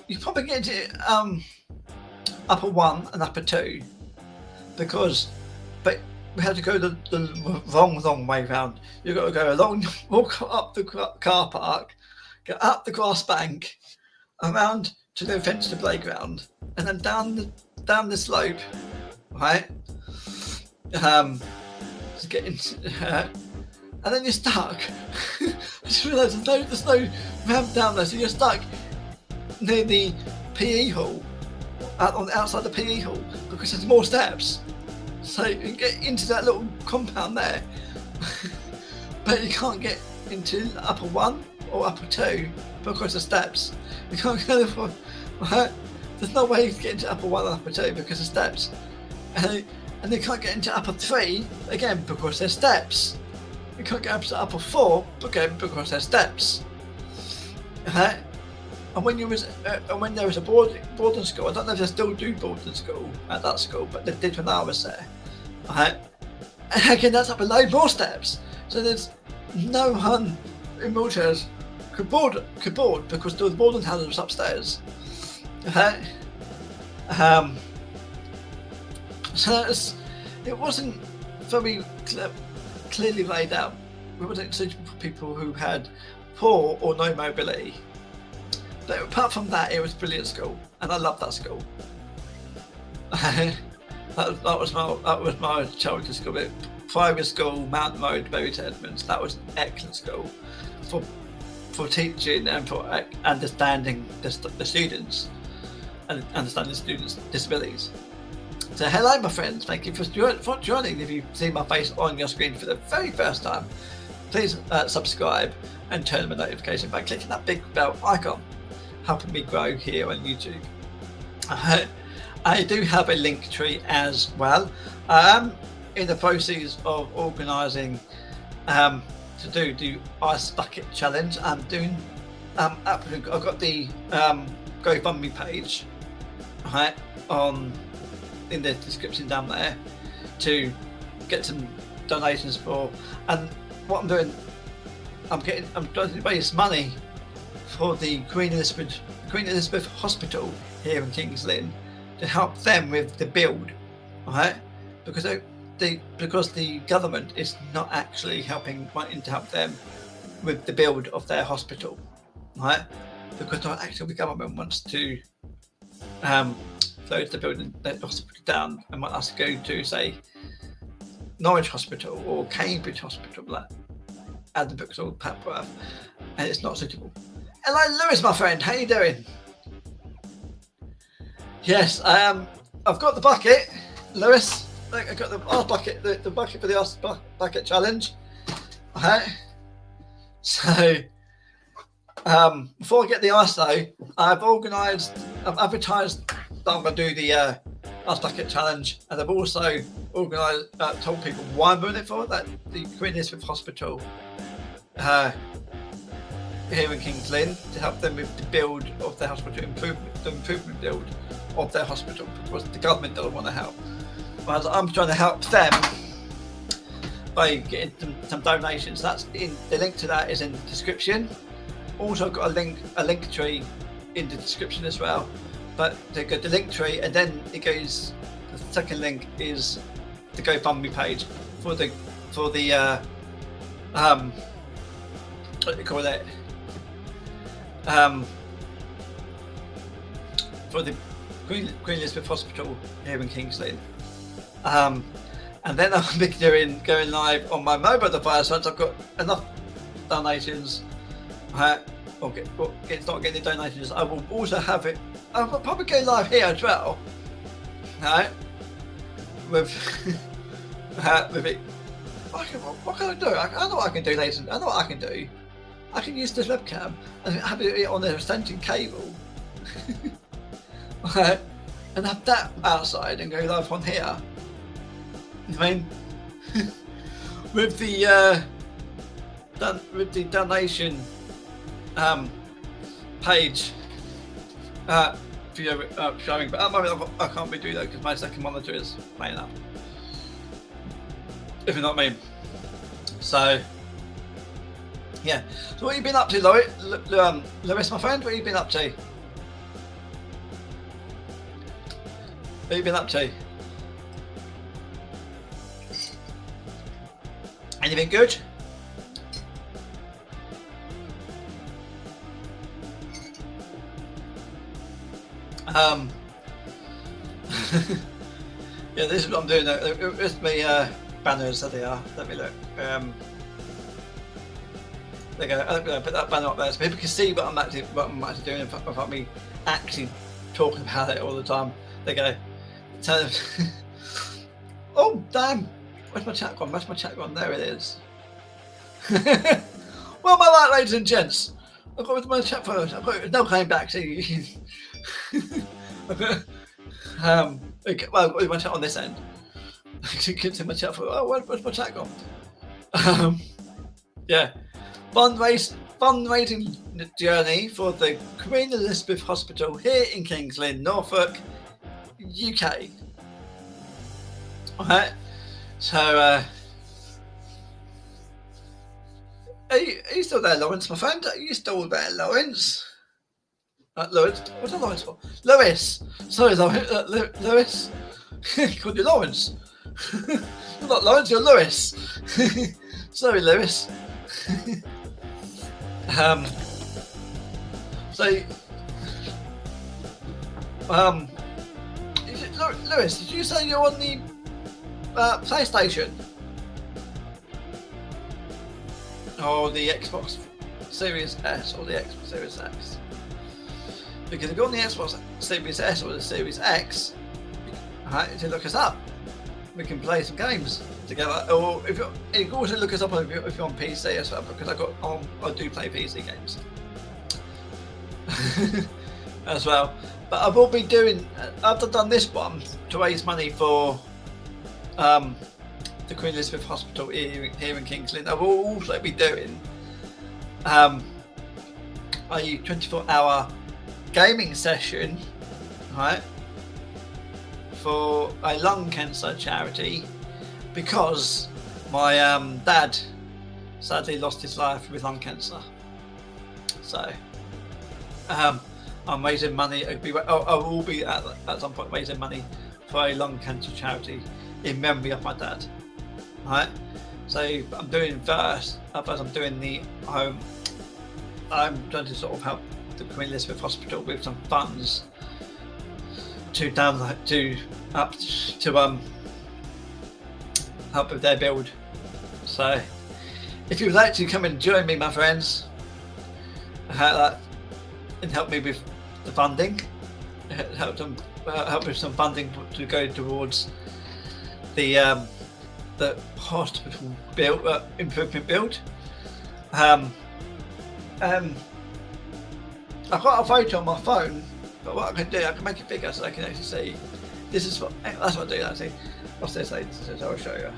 You probably get into upper 1 and upper 2 but we had to go the wrong way round. You've got to go walk up the car park, go up the grass bank, around to the fenced playground, and then down the slope, right? To get into. And then you're stuck. I just realised there's no ramp down there, so you're stuck near the PE hall, on the outside the PE hall, because there's more steps. So you can get into that little compound there, but you can't get into upper 1 or upper 2 because of steps. You can't go for. There's no way to get into upper 1 or upper 2 because of steps, and they can't get into upper 3 again because there's steps. You can't get up to upper 4 again because there's steps. And when there was a boarding school, I don't know if they still do boarding school at that school, but they did when I was there. And again, that's up a load more steps. So there's no one in wheelchairs could board because there was boarding houses upstairs. Okay. So it wasn't very clearly laid out. It wasn't suitable for people who had poor or no mobility. But apart from that, it was a brilliant school, and I loved that school. that was my childhood school. Primary school, Mountain Road, Bury St Edmunds. That was an excellent school for teaching and for understanding the students and understanding the students' disabilities. So hello my friends, thank you for joining. If you see my face on your screen for the very first time, please subscribe and turn on the notification by clicking that big bell icon, helping me grow here on YouTube. I do have a link tree as well. In the process of organising to do the ice bucket challenge. I'm doing I've got the GoFundMe page right in the description down there to get some donations for, and what I'm doing, I'm trying to raise money for the Queen Elizabeth Hospital here in King's Lynn to help them with the build, right? Because the government is not actually wanting to help them with the build of their hospital, right? Because actually the government wants to close the hospital down and want us to go to, say, Norwich Hospital or Cambridge Hospital, like Addenbrooke's or Papworth, and it's not suitable. Hello, Lewis, my friend. How you doing? Yes, I've got the bucket, Lewis. I got the ice bucket, the bucket for the ice bucket challenge. Okay. So, before I get the ice though, I've advertised that I'm going to do the ice bucket challenge, and I've also told people why I'm doing it for. That the Queen Elizabeth Hospital here in King's Lynn, to help them with the build of their hospital, the improvement build of their hospital, because the government doesn't want to help. Whereas I'm trying to help them by getting some donations. That's in the link to that is in the description. Also, I've got a link tree in the description as well. But they go the link tree, and then it goes. The second link is the GoFundMe page for the what do you call it? For the Queen Elizabeth Hospital here in King's Lynn. And then I'll be going live on my mobile device once I've got enough donations. It's not getting the donations. I will also have it. I'll probably go live here as well. Right? With it. What can I do? I know what I can do, ladies. I know what I can do. I can use this webcam and have it on the extension cable. Right? And have that outside and go live on here. I mean, with the donation page video showing, but at the moment I can't really do that because my second monitor is playing up. If you know what I mean. So yeah. So what have you been up to, Lewis, my friend? What have you been up to? What have you been up to? Anything good? Yeah, this is what I'm doing. It's my banners that they are. Let me look. There you go. I'm going to put that banner up there so people can see what I'm actually doing without me actually talking about it all the time. There you go. So, oh damn! Where's my chat gone? Where's my chat gone? There it is. Well, my right, ladies and gents, I've got my chat first. I've got no coming back. See. Okay, well, I've got my chat on this end. I can see my chat for. Oh, where's my chat gone? Yeah, fundraising journey for the Queen Elizabeth Hospital here in King's Lynn, Norfolk, UK. Alright, so Are you still there, Lawrence, my friend? Are you still there, Lawrence? Lawrence? What's that Lawrence for? Lewis! Sorry, Lewis. Called you Lawrence. You're not Lawrence, you're Lewis. Sorry, Lewis. So, Lewis, did you say you're on the PlayStation? Or the Xbox Series S or the Xbox Series X? Because if you're on the Xbox Series S or the Series X, right, to look us up, we can play some games together. Or if you can also look us up if you're on PC as well, because I do play PC games as well. But I will be doing, after I've done this one to raise money for the Queen Elizabeth Hospital here in King's Lynn, I will also be doing a 24-hour gaming session, right, for a lung cancer charity, because my dad sadly lost his life with lung cancer. So I'm raising money. I will be at some point raising money for a lung cancer charity in memory of my dad. Right. So I'm doing first. I'm doing the home. I'm trying to sort of help the Queen Elizabeth Hospital with some funds to help with their build. So if you would like to come and join me, my friends, and help me with the funding, help with some funding to go towards the hospital build improvement build. I've got a photo on my phone, but what I can do, I can make it bigger so I can actually see. This is what that's what I do. Actually, what's this? I'll show you.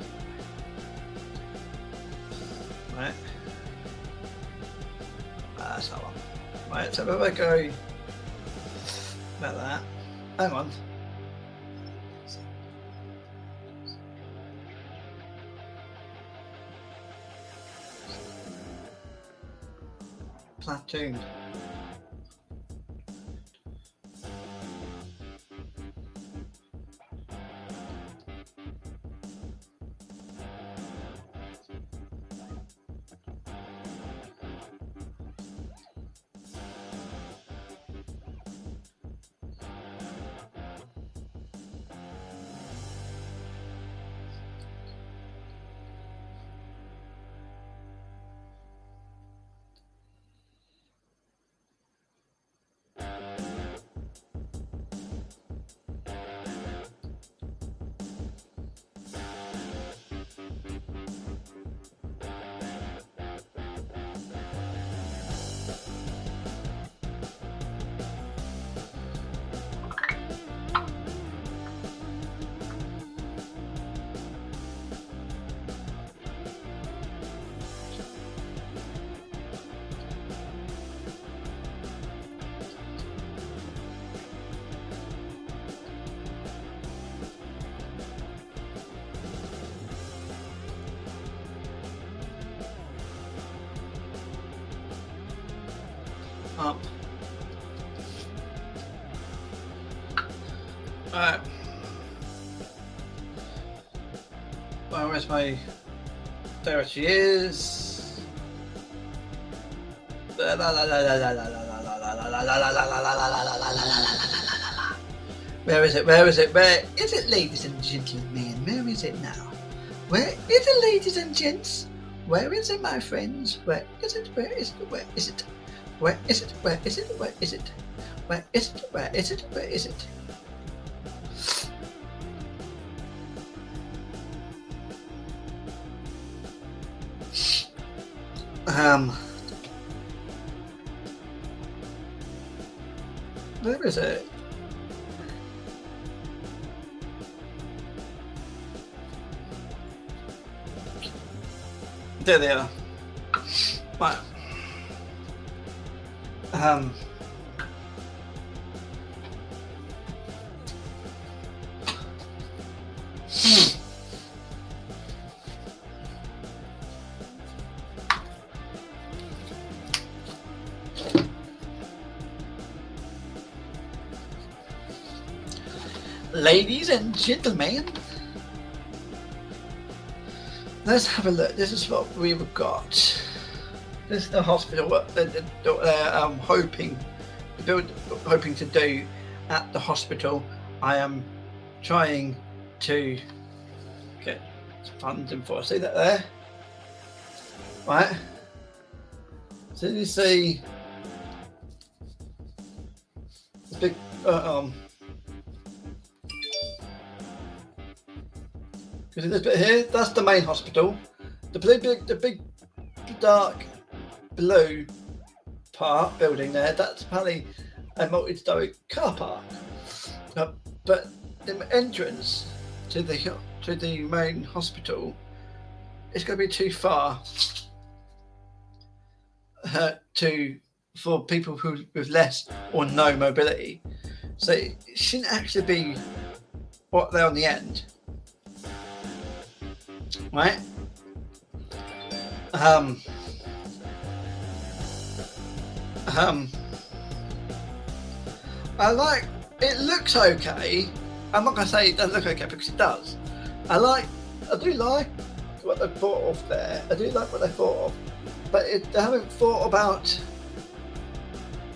Right, that's that one. Right, so if I go about that, hang on. Platoon. Up. Alright. Well, where's my... There she is. Where is it? Where is it? Where is it, ladies and gentlemen? Where is it now? Where is it, ladies and gents? Where is it, my friends? Where is it? Where is it? Where is it? Where is it? Where is it? Where is it? Where is it? Where is it? Where is it? Where is it? There they are. Right. ladies and gentlemen, let's have a look. This is what we've got. This is the hospital. What they're hoping to do at the hospital. I am trying to get funding for. See that there? Right. So you see the big because this bit here, that's the main hospital. The big dark blue building there, that's apparently a multi-story car park. But the entrance to the main hospital is going to be too far for people with less or no mobility. So it shouldn't actually be what they're on the end, right? I like, it looks okay. I'm not going to say it doesn't look okay because it does. I do like what they thought of there. I do like what they thought of, but they haven't thought about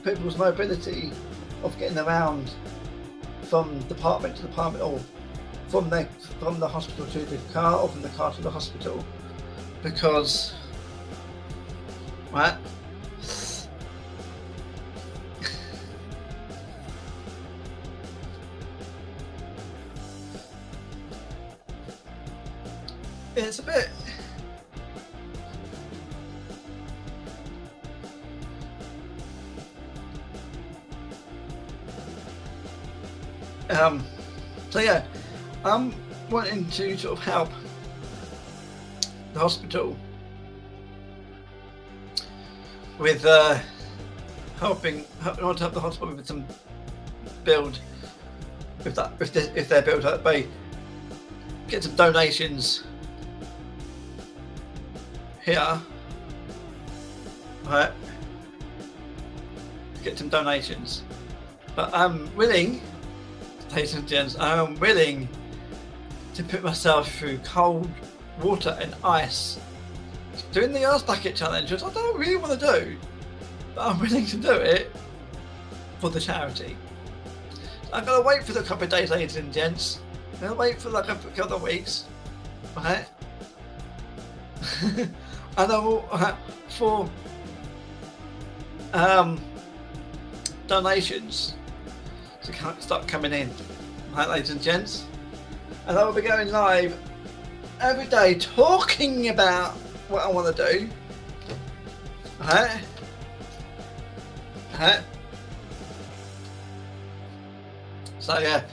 people's mobility of getting around from department to department, or from the hospital to the car, or from the car to the hospital, because right. It's a bit so yeah, I'm wanting to sort of help the hospital with I want to help the hospital with some build if they're built that way, get some donations here, right? Get some donations, but I'm willing, ladies and gents, I'm willing to put myself through cold water and ice doing the ice bucket challenge, which I don't really want to do, but I'm willing to do it for the charity. I'm gonna wait for the couple of days, ladies and gents. I'm gonna wait for like a couple of weeks, right? And I will for donations to start coming in, right, ladies and gents, and I will be going live every day talking about what I want to do, right? So yeah,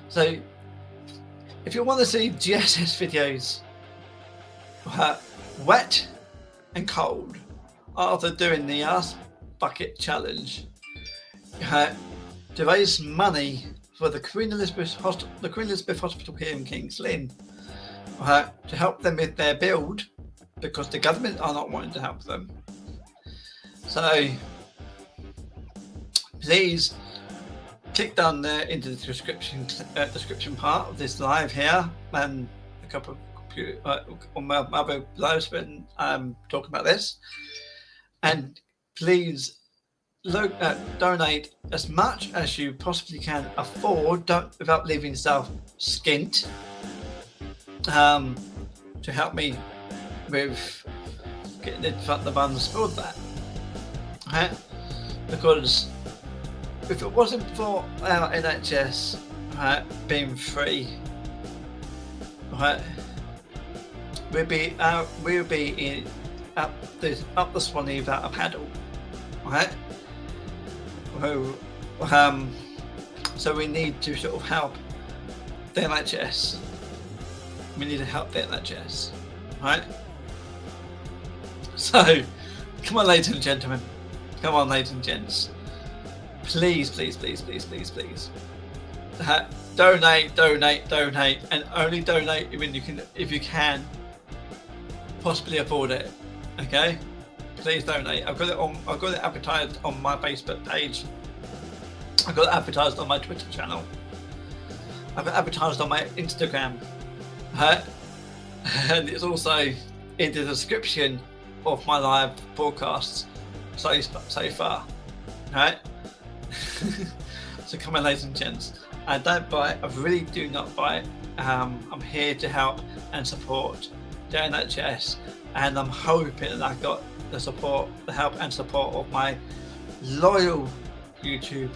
so if you want to see GSS videos, wet and cold, after doing the ass bucket challenge, to raise money for the Queen Elizabeth Hospital here in King's Lynn, to help them with their build, because the government are not wanting to help them. So please click down there into the description part of this live here, and a couple of on my other lives when I'm talking about this, and please donate as much as you possibly can afford, without leaving yourself skint, to help me with getting the funds for that, right? Because if it wasn't for our NHS being free, right, we'll be in up the Swanee without a paddle, right? So we need to sort of help the NHS. We need to help the NHS, right? So, come on, ladies and gentlemen. Come on, ladies and gents. Please, please, please, please, please, please. Donate, and only donate when you can, if you can possibly afford it. Okay? Please donate. I've got it advertised on my Facebook page. I've got it advertised on my Twitter channel. I've advertised on my Instagram, and it's also in the description of my live broadcasts so far, right? So come on, ladies and gents. I don't buy it. I really do not buy it. I'm here to help and support the NHS, and I'm hoping that I got the support, the help and support of my loyal YouTube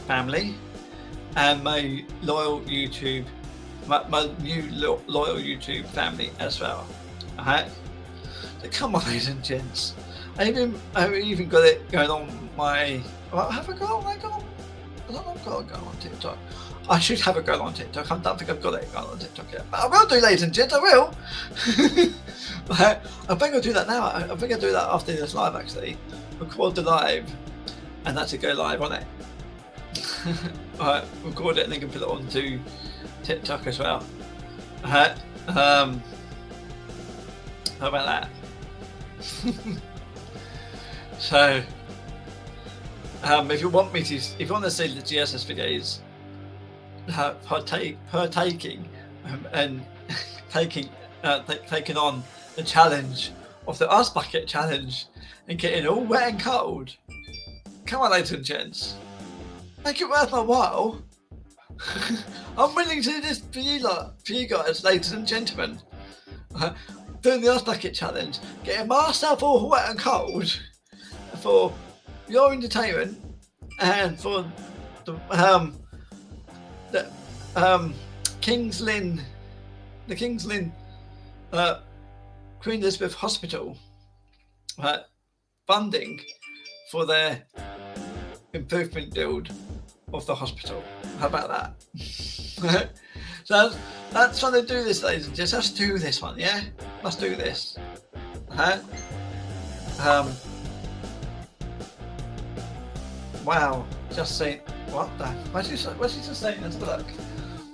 family and my loyal YouTube, my new loyal YouTube family as well. Alright, so come on, ladies and gents. I even got it going on my. Well, have I got on? I don't know. I've got to go on TikTok. I should have a go on TikTok. I don't think I've got it going on TikTok yet, but I will do, ladies and gents. I will. I think I'll do that now. I think I'll do that after this live. Actually, record the live, and that's to go live on it. Alright, record it and then can put it onto TikTok as well. Alright, how about that? So, if you want to see the GSS videos partaking and taking on the challenge of the ice bucket challenge and getting all wet and cold, come on, ladies and gents. Make it worth my while. I'm willing to do this for you guys, ladies and gentlemen. Doing the ice bucket challenge, getting myself all wet and cold for your entertainment and for the King's Lynn Queen Elizabeth Hospital funding for their improvement build of the hospital. How about that? So that's trying to do this, ladies and gents. Let's do this one, yeah? Let's do this. Wow, just saying. What the? What's she just saying? Let's have a look.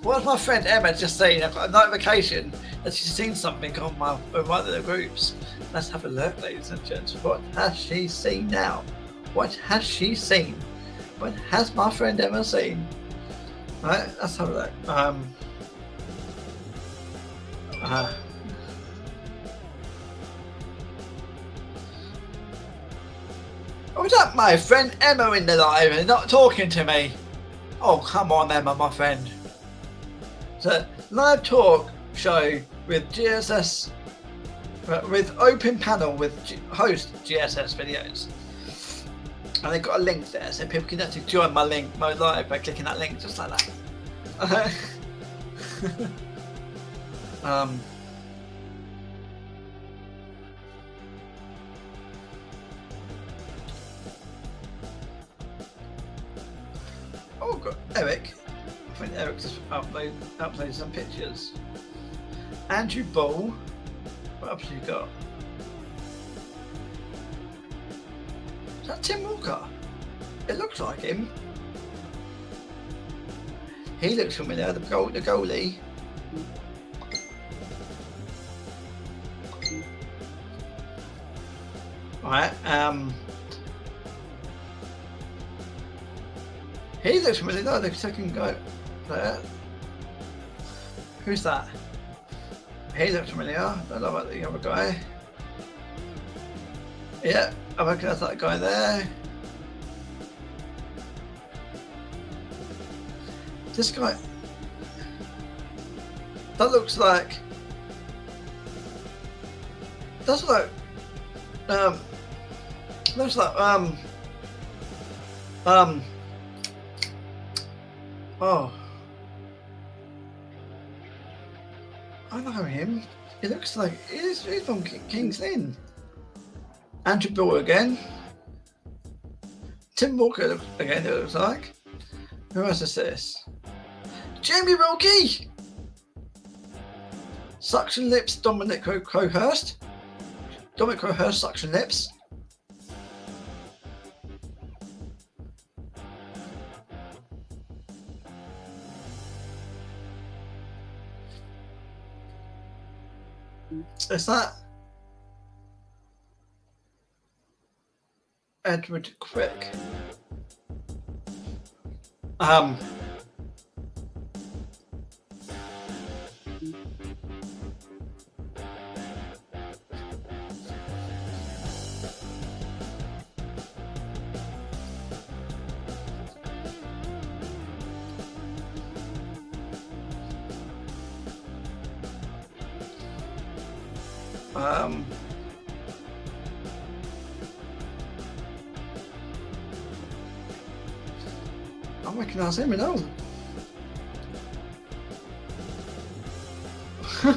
What's my friend Emma just saying? I've got a notification that she's seen something on one of the groups. Let's have a look, ladies and gents. What has she seen now? What has she seen? What has my friend Emma seen? Right, let's have a look. Was that my friend Emma in the live and not talking to me? Oh, come on, Emma, my friend. So, live talk show with GSS, with open panel with host GSS videos. And they've got a link there, so people can actually join my live by clicking that link, just like that. Oh, got Eric. I think Eric just uploaded some pictures. Andrew Ball. What else you got? Is that Tim Walker? It looks like him. He looks familiar, the goalie. Right, he looks familiar, no, the second guy there. Who's that? He looks familiar, I don't know about the other guy. Yeah, I recognise that guy there. This guy, that looks like, oh, I know him. It looks like he's from King's Lynn. Andrew Ball again. Tim Walker again, it looks like. Who else is this? Jamie Wilkie! Suction Lips, Dominic Crowhurst. Dominic Crowhurst, Suction Lips. Is that Edward Quick? I recognise him, you know. I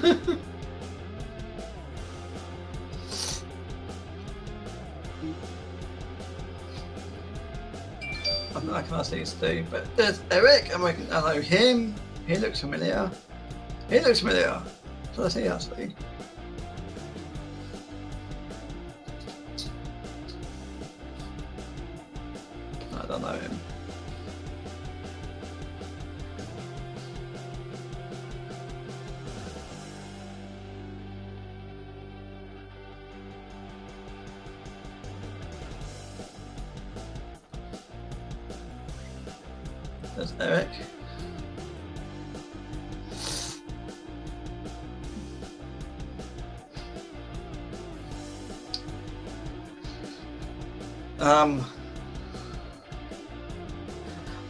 don't recognise these two, but there's Eric. I know him. He looks familiar. He looks familiar. So let's see actually. I don't know him. There's Eric.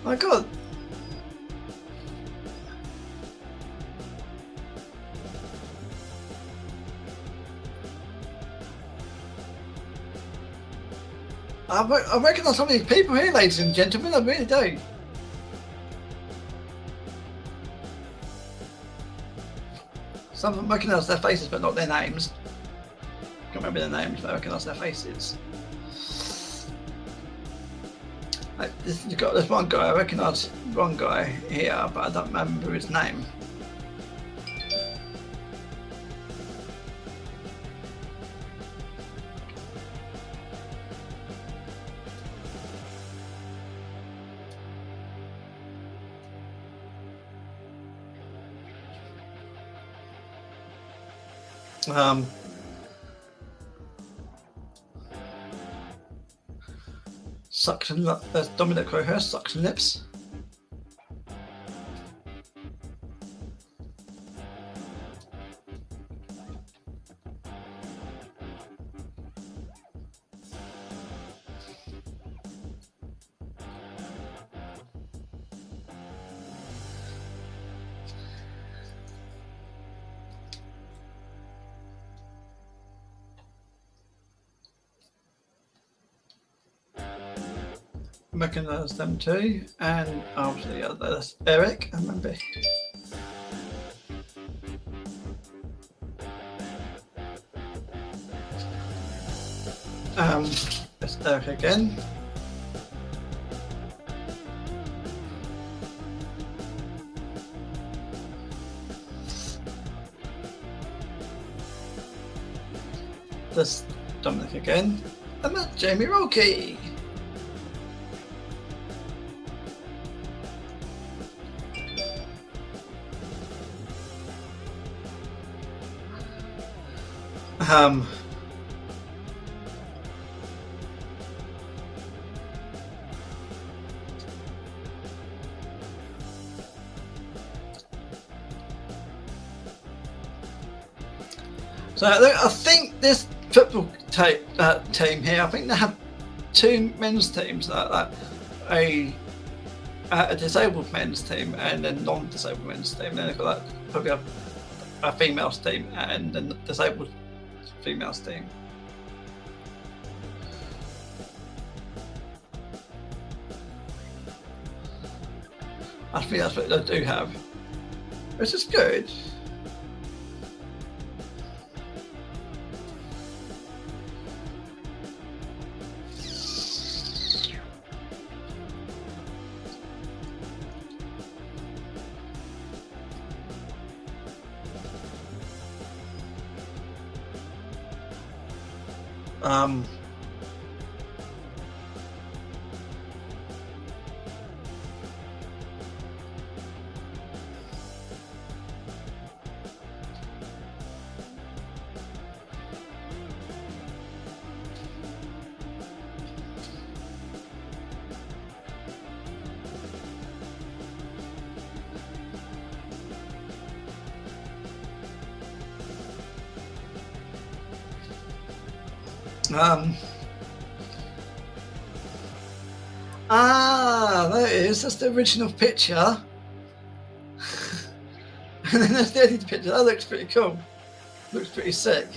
My God. I recognise some of these people here, ladies and gentlemen. I really do. Some of them recognise their faces, but not their names. Can't remember their names, but I recognise their faces. There's one guy, I recognise one guy here, but I don't remember his name. Suction, there's Dominic Crowhurst, Suction Lips. Recognise them too, and obviously that's Eric, I remember. That's Eric again. That's Dominic again, and that's Jamie Roki. So I think this football team here, I think they have two men's teams, a disabled men's team and a non-disabled men's team. Then they've got probably a females team and a disabled females team. I think that's what they do have, which is good. There it is. That's the original picture. And then there's the edited picture. That looks pretty cool. Looks pretty sick.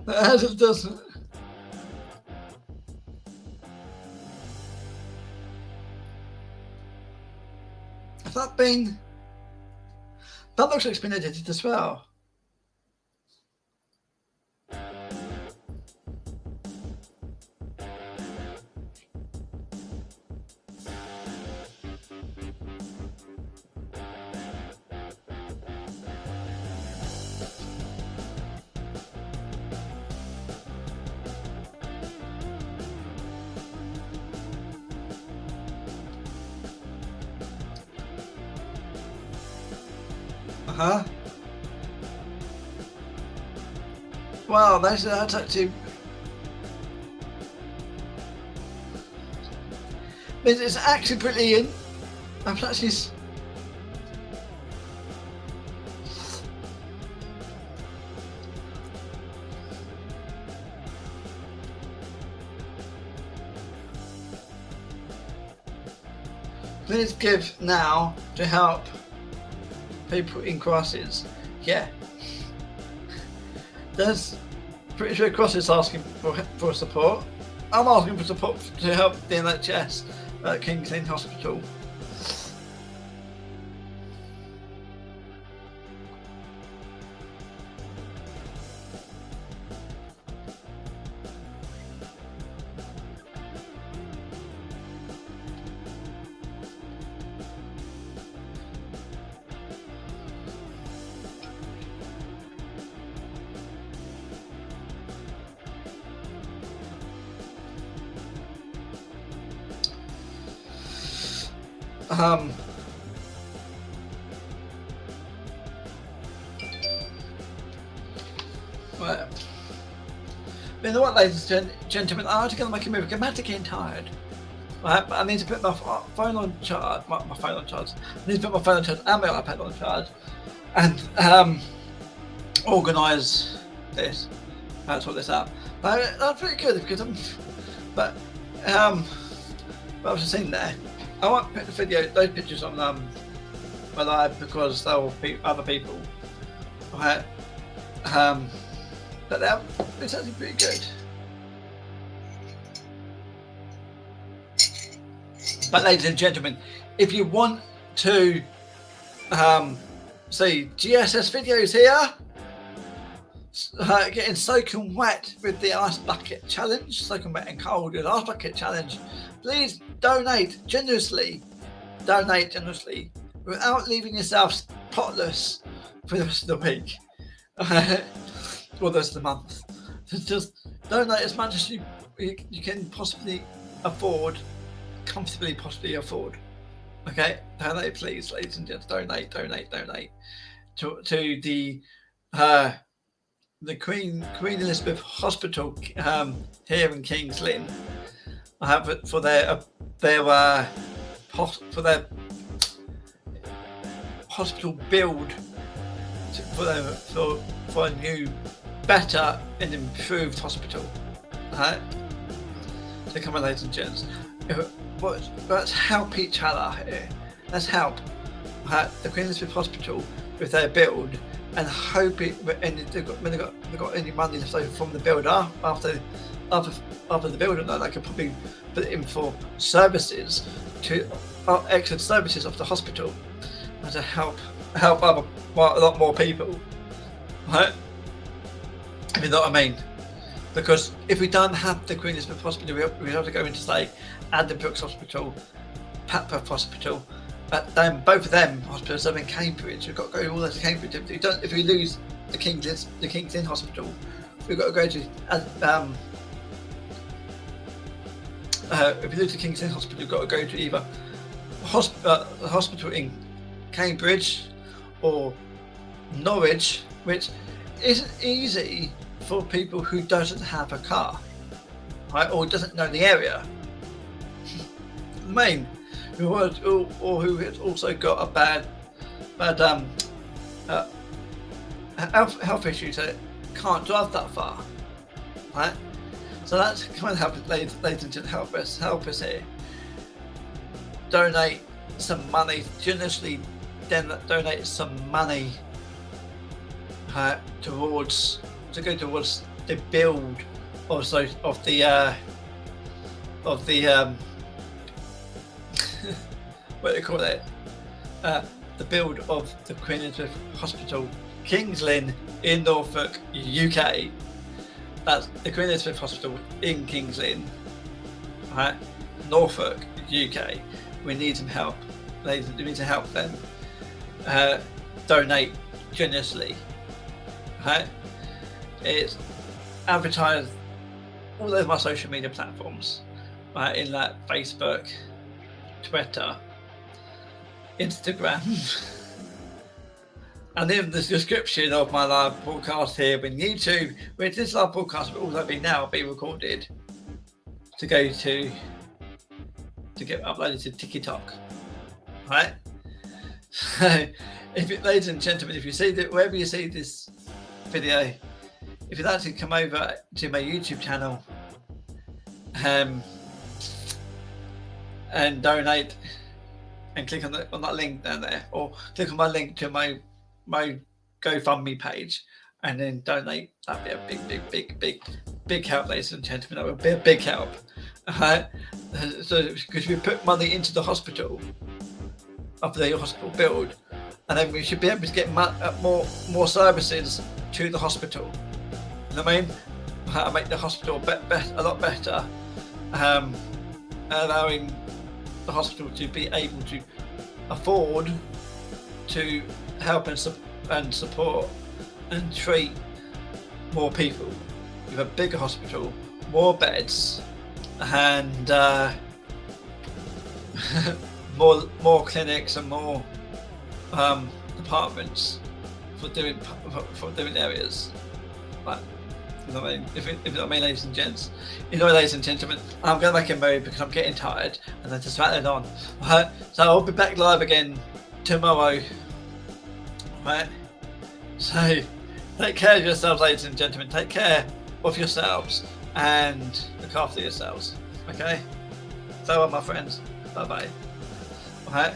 As it doesn't. Has that been? That looks like it's been edited as well. Wow, that's actually. It's actually brilliant. I'm actually. Please give now to help people in crisis. Yeah. There's pretty sure Cross asking for support. I'm asking for support to help the NHS at King's Lynn Hospital. Right. You know what, ladies and gentlemen, I have to go and make a move. I'm getting tired. Right, but I need to put my phone on charge. My phone on charge. I need to put my phone on charge and my iPad on charge, and organise this. Sort this out. But that's pretty good because But I was just saying there. I won't put those pictures on my live because they'll be other people. Right. But it's actually pretty good. But ladies and gentlemen, if you want to see GSS videos here, getting soaking wet with the ice bucket challenge, soaking wet and cold with the ice bucket challenge, please donate generously without leaving yourselves potless for the rest of the week or the rest of the month. So just donate as much as you can possibly afford, comfortably possibly afford. Okay, donate please, ladies and gents. Donate to the Queen Elizabeth Hospital here in King's Lynn. I have it for their hospital build for a new, better and improved hospital. So come on, ladies and gents. Let's help each other here. Let's help the Queen Elizabeth Hospital with their build, and hope it. And when they've got any money left over from the build after the build, they could probably put it in for services to extra services of the hospital, and to help a lot more people. Right? If you know what I mean. Because if we don't have the Queen Elizabeth Hospital, we have to go into, say, Addenbrooke's Hospital, Papworth Hospital. But then both of them hospitals are in Cambridge. We've got to go all the way to Cambridge. If we lose the King's Lynn Hospital, we've got to go to if we lose the King's Lynn Hospital, we've got to go to either a hospital in Cambridge or Norwich, which isn't easy for people who doesn't have a car, right, or doesn't know the area. Main, who has also got a bad health issues that can't drive that far, right? So that's kind of help, ladies and gentlemen, help us here. Donate some money, generously donate some money towards the build also of the what do you call it? The build of the Queen Elizabeth Hospital, King's Lynn in Norfolk, UK. That's the Queen Elizabeth Hospital in King's Lynn, right? Norfolk, UK. We need some help. We need to help them. Donate generously. Right? It's advertised all over my social media platforms, right? In that Facebook, Twitter, Instagram, and in the description of my live broadcast here on YouTube, which this live broadcast will also be recorded to go to get uploaded to TikTok, right? So, ladies and gentlemen, if you see that wherever you see this video, if you'd like to come over to my YouTube channel and donate, and click on that link down there, or click on my link to my GoFundMe page, and then donate. That'd be a big help, ladies and gentlemen. That would be a big help. So because we put money into the hospital, of the hospital build, and then we should be able to get more services to the hospital. You know what I mean? How to make the hospital a lot better, allowing the hospital to be able to afford to help and support and treat more people with a bigger hospital, more beds, and more clinics and more departments for different areas. But you know what I mean? If you know what I mean, ladies and gents. You know, ladies and gentlemen, I'm going to make a move because I'm getting tired and then just rattling on. Right? So I'll be back live again tomorrow. Right? So take care of yourselves, ladies and gentlemen. Take care of yourselves and look after yourselves. Okay? So my friends. Bye bye. Alright?